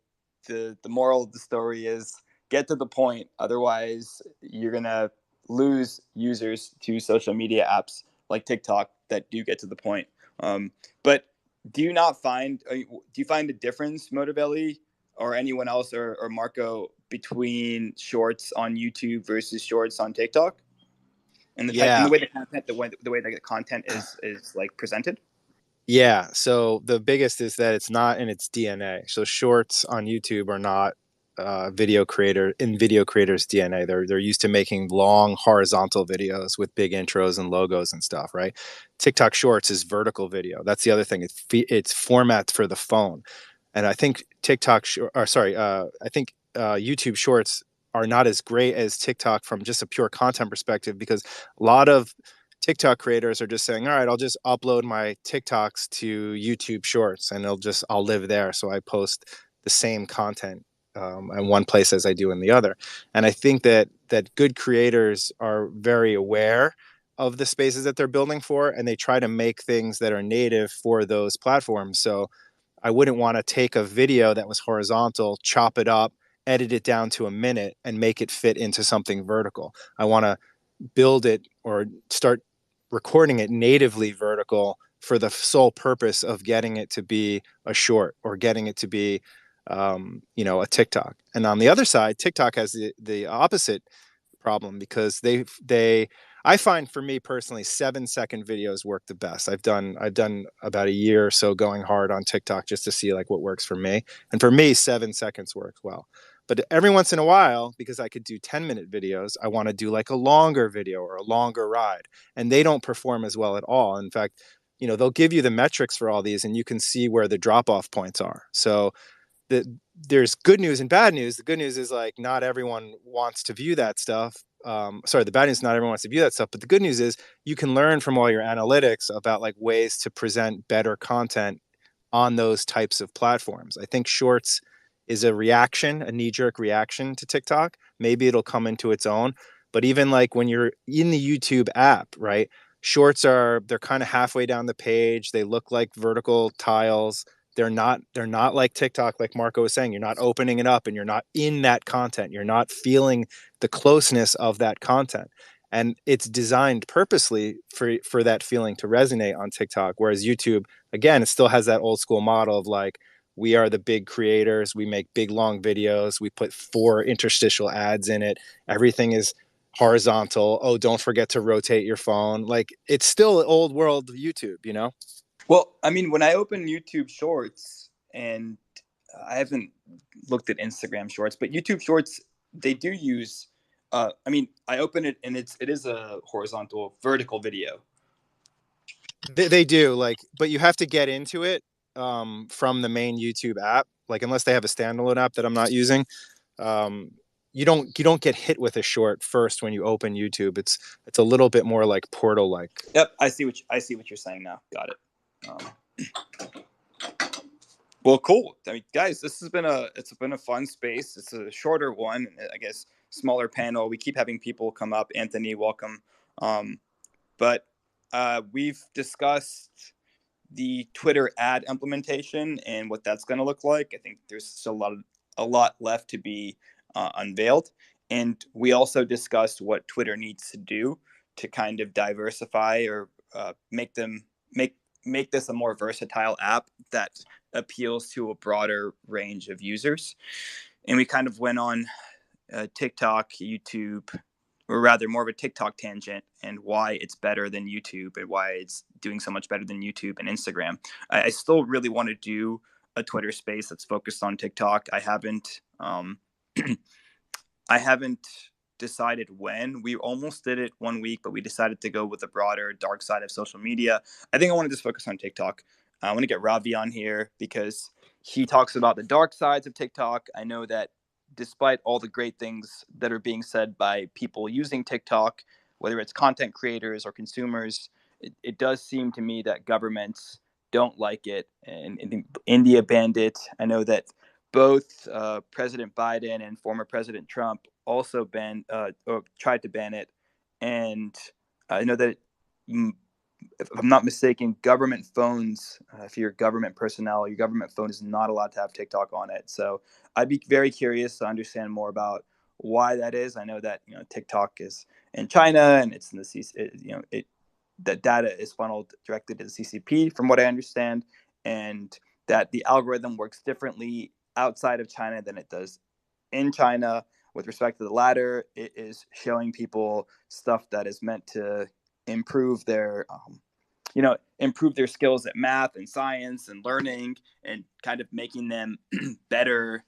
moral of the story is get to the point. Otherwise, you're gonna lose users to social media apps like TikTok that do get to the point. But do you find a difference, Motivelli, or anyone else, or Marco, between shorts on YouTube versus shorts on TikTok, and the way the content is like presented? Yeah. So the biggest is that it's not in its DNA. So shorts on YouTube are not video creators' DNA. They're used to making long horizontal videos with big intros and logos and stuff, right? TikTok Shorts is vertical video. That's the other thing. It's format for the phone, and I think YouTube Shorts are not as great as TikTok from just a pure content perspective, because a lot of TikTok creators are just saying, all right, I'll just upload my TikToks to YouTube Shorts and I'll live there. So I post the same content in one place as I do in the other. And I think that good creators are very aware of the spaces that they're building for, and they try to make things that are native for those platforms. So I wouldn't want to take a video that was horizontal, chop it up, edit it down to a minute and make it fit into something vertical. I want to build it or start recording it natively vertical for the sole purpose of getting it to be a short or getting it to be, a TikTok. And on the other side, TikTok has the opposite problem because I find, for me personally, 7-second videos work the best. I've done about a year or so going hard on TikTok just to see like what works for me. And for me, 7 seconds works well. But every once in a while, because I could do 10-minute videos, I want to do like a longer video or a longer ride. And they don't perform as well at all. In fact, they'll give you the metrics for all these and you can see where the drop off points are. So there's good news and bad news. The good news is like not everyone wants to view that stuff. The bad news, not everyone wants to view that stuff. But the good news is you can learn from all your analytics about like ways to present better content on those types of platforms. I think Shorts is a knee-jerk reaction to TikTok. Maybe it'll come into its own. But even like when you're in the YouTube app, right? Shorts they're kind of halfway down the page. They look like vertical tiles. They're not like TikTok, like Marco was saying. You're not opening it up and you're not in that content. You're not feeling the closeness of that content. And it's designed purposely for that feeling to resonate on TikTok. Whereas YouTube, again, it still has that old school model of like, we are the big creators. We make big, long videos. We put 4 interstitial ads in it. Everything is horizontal. Oh, don't forget to rotate your phone. Like, it's still old world YouTube. Well, I mean, when I open YouTube Shorts, and I haven't looked at Instagram Shorts, but YouTube Shorts, they do use. I open it and it is a vertical video. They do, like, but you have to get into it from the main YouTube app. Like, unless they have a standalone app that I'm not using, you don't get hit with a short first when you open YouTube. It's a little bit more like portal like. Yep, I see what you're saying now. Got it. Well, cool. I mean, guys, it's been a fun space. It's a shorter one, I guess, smaller panel. We keep having people come up. Anthony, welcome. But we've discussed the Twitter ad implementation and what that's going to look like. I think there's still a lot left to be unveiled. And we also discussed what Twitter needs to do to kind of diversify or make this a more versatile app that appeals to a broader range of users. And we kind of went on TikTok, YouTube, or rather more of a TikTok tangent, and why it's better than YouTube and why it's doing so much better than YouTube and Instagram. I still really want to do a Twitter space that's focused on TikTok. I haven't decided when. We almost did it one week, but we decided to go with a broader dark side of social media. I think I want to just focus on TikTok. I want to get Ravi on here because he talks about the dark sides of TikTok. I know that despite all the great things that are being said by people using TikTok, whether it's content creators or consumers, it does seem to me that governments don't like it. And India banned it. I know that both President Biden and former President Trump also tried to ban it. And I know that, if I'm not mistaken, government phones, if you're government personnel, your government phone is not allowed to have TikTok on it. So I'd be very curious to understand more about why that is. I know that TikTok is in China and it's in the that data is funneled directly to the CCP, from what I understand, and that the algorithm works differently outside of China than it does in China. With respect to the latter, it is showing people stuff that is meant to improve their skills at math and science and learning, and kind of making them better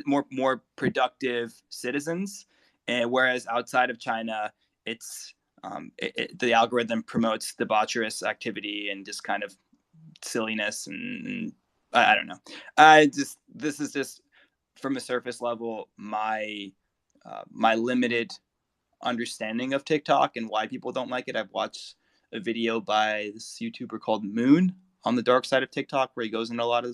more productive citizens. And whereas outside of China, it's the algorithm promotes debaucherous activity and just kind of silliness, and I don't know. This is just from a surface level my limited understanding of TikTok and why people don't like it. I've watched a video by this YouTuber called Moon on the dark side of TikTok where he goes into a lot of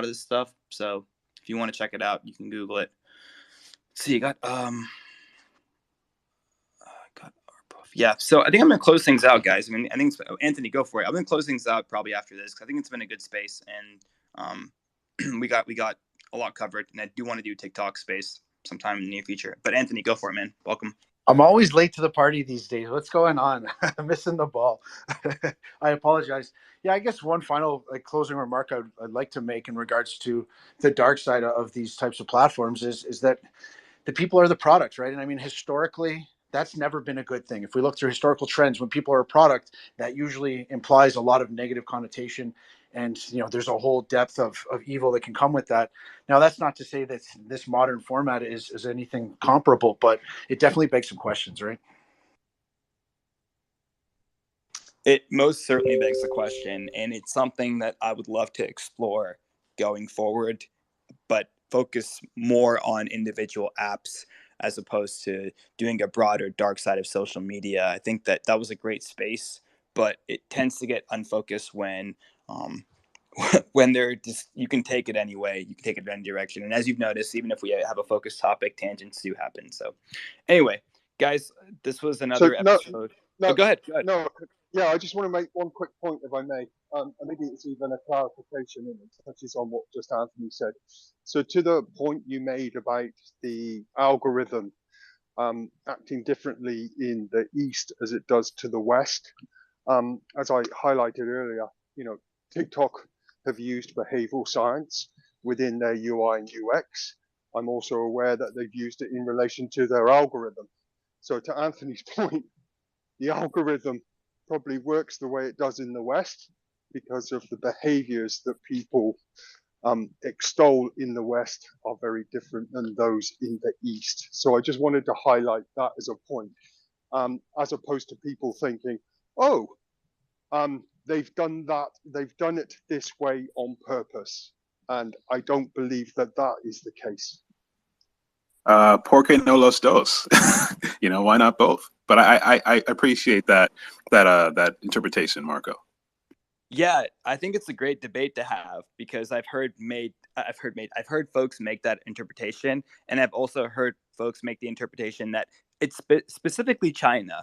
this stuff. So if you want to check it out, you can Google it. So you got yeah. So I think I'm gonna close things out, guys. I mean, I think Anthony, go for it. I'm gonna close things out probably after this because I think it's been a good space, and we got a lot covered, and I do want to do TikTok space sometime in the near future. But Anthony, go for it, man. Welcome. I'm always late to the party these days. What's going on? I'm missing the ball. I apologize. Yeah, I guess one final closing remark I'd like to make in regards to the dark side of these types of platforms is that the people are the product, right? And I mean, historically, that's never been a good thing. If we look through historical trends, when people are a product, that usually implies a lot of negative connotation. And, there's a whole depth of evil that can come with that. Now, that's not to say that this modern format is anything comparable, but it definitely begs some questions, right? It most certainly begs the question, and it's something that I would love to explore going forward, but focus more on individual apps as opposed to doing a broader dark side of social media. I think that was a great space, but it tends to get unfocused when when they're just, you can take it anyway, you can take it in any direction. And as you've noticed, even if we have a focused topic, tangents do happen. So anyway, guys, this was another episode. No, go ahead. no, yeah, I just want to make one quick point, if I may. And maybe it's even a clarification and it touches on what just Anthony said. So to the point you made about the algorithm acting differently in the East as it does to the West, as I highlighted earlier, TikTok have used behavioral science within their UI and UX. I'm also aware that they've used it in relation to their algorithm. So to Anthony's point, the algorithm probably works the way it does in the West because of the behaviors that people extol in the West are very different than those in the East. So I just wanted to highlight that as a point, as opposed to people thinking, oh, they've done it this way on purpose. And I don't believe that is the case. Porque no los dos. Why not both? But I appreciate that interpretation, Marco. Yeah, I think it's a great debate to have because I've heard folks make that interpretation, and I've also heard folks make the interpretation that it's specifically China.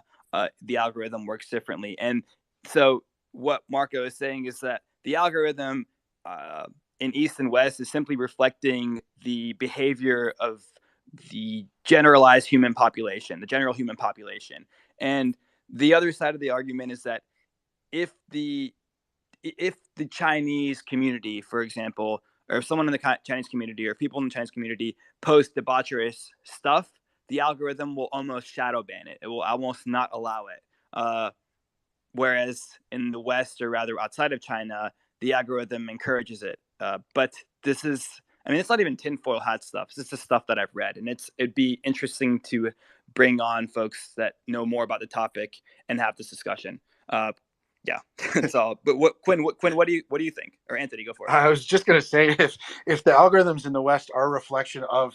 The algorithm works differently, and so what Marco is saying is that the algorithm in East and West is simply reflecting the behavior of the generalized human population, the general human population. And the other side of the argument is that if the Chinese community, for example, or if someone in the Chinese community or people in the Chinese community post debaucherous stuff, the algorithm will almost shadow ban it. It will almost not allow it. Whereas in the West, or rather outside of China, the algorithm encourages it. But this is, it's not even tinfoil hat stuff. This is stuff that I've read, and it'd be interesting to bring on folks that know more about the topic and have this discussion. Yeah, that's all. But Quinn, what do you think? Or Anthony, go for it. I was just gonna say, if the algorithms in the West are a reflection of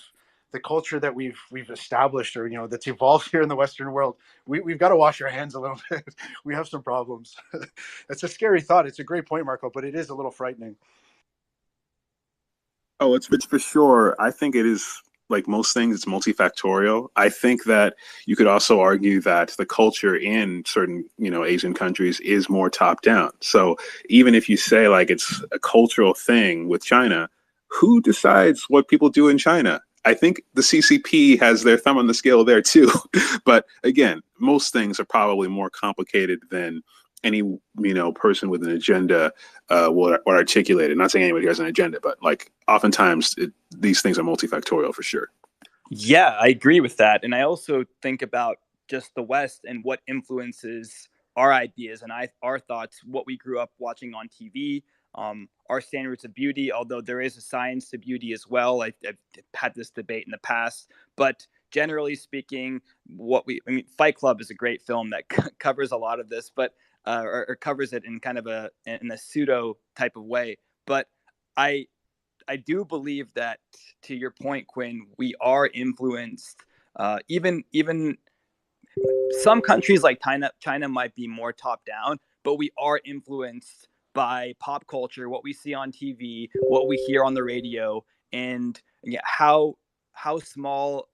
the culture that we've established, or that's evolved here in the Western world, we've got to wash our hands a little bit. We have some problems. It's a scary thought. It's a great point, Marco, but it is a little frightening. Oh, it's for sure. I think it is, like most things, it's multifactorial. I think that you could also argue that the culture in certain, Asian countries is more top down. So even if you say like it's a cultural thing with China, who decides what people do in China? I think the CCP has their thumb on the scale there too. But again, most things are probably more complicated than any person with an agenda will articulate it. Not saying anybody has an agenda, but like oftentimes these things are multifactorial for sure. Yeah, I agree with that, and I also think about just the West and what influences our ideas and our thoughts, what we grew up watching on TV, our standards of beauty. Although there is a science to beauty as well. I've had this debate in the past, but generally speaking, Fight Club is a great film that covers a lot of this, but or covers it in kind of a pseudo type of way. But I do believe that, to your point, Quinn, we are influenced. Even some countries like China might be more top down, but we are influenced by pop culture, what we see on TV, what we hear on the radio, and how small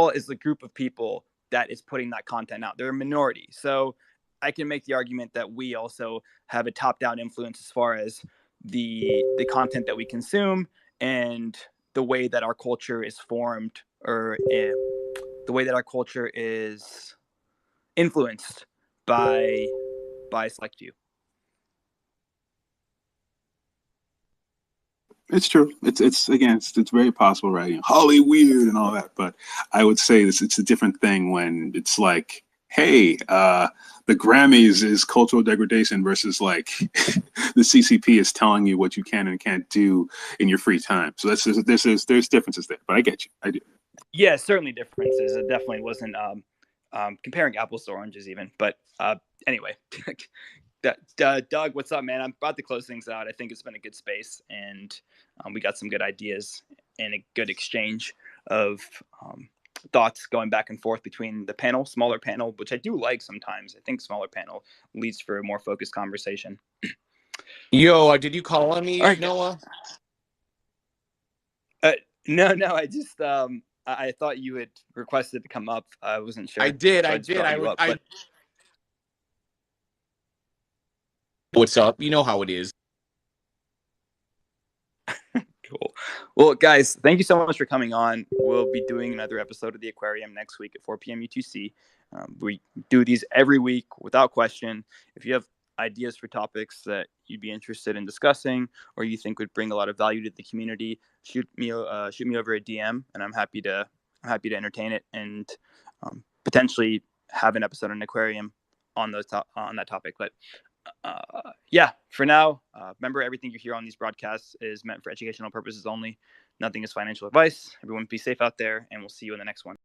is the group of people that is putting that content out. They're a minority, so I can make the argument that we also have a top-down influence as far as the content that we consume and the way that our culture is formed, or the way that our culture is influenced by a select few. It's true. It's again, it's very possible, right? You know, Holly weird and all that, but I would say it's a different thing when it's like, hey, the Grammys is cultural degradation versus like the CCP is telling you what you can and can't do in your free time. So there's differences there, but I get you. I do. Yeah, certainly differences. It definitely wasn't comparing apples to oranges even. But anyway, Doug, what's up, man? I'm about to close things out. I think it's been a good space, and we got some good ideas and a good exchange of thoughts going back and forth between the panel, smaller panel, which I do like sometimes. I think smaller panel leads for a more focused conversation. Yo, did you call on me, right, Noah? No, I just I thought you had requested to come up. I wasn't sure. I did. So I did. brought you up, but... What's up? You know how it is. Cool. Well, guys, thank you so much for coming on. We'll be doing another episode of The Aquarium next week at 4 p.m. UTC. We do these every week without question. If you have ideas for topics that you'd be interested in discussing or you think would bring a lot of value to the community, shoot me over a DM, and I'm happy to entertain it and potentially have an episode on Aquarium on that topic. But yeah, for now, remember, everything you hear on these broadcasts is meant for educational purposes only. Nothing is financial advice. Everyone be safe out there, and we'll see you in the next one.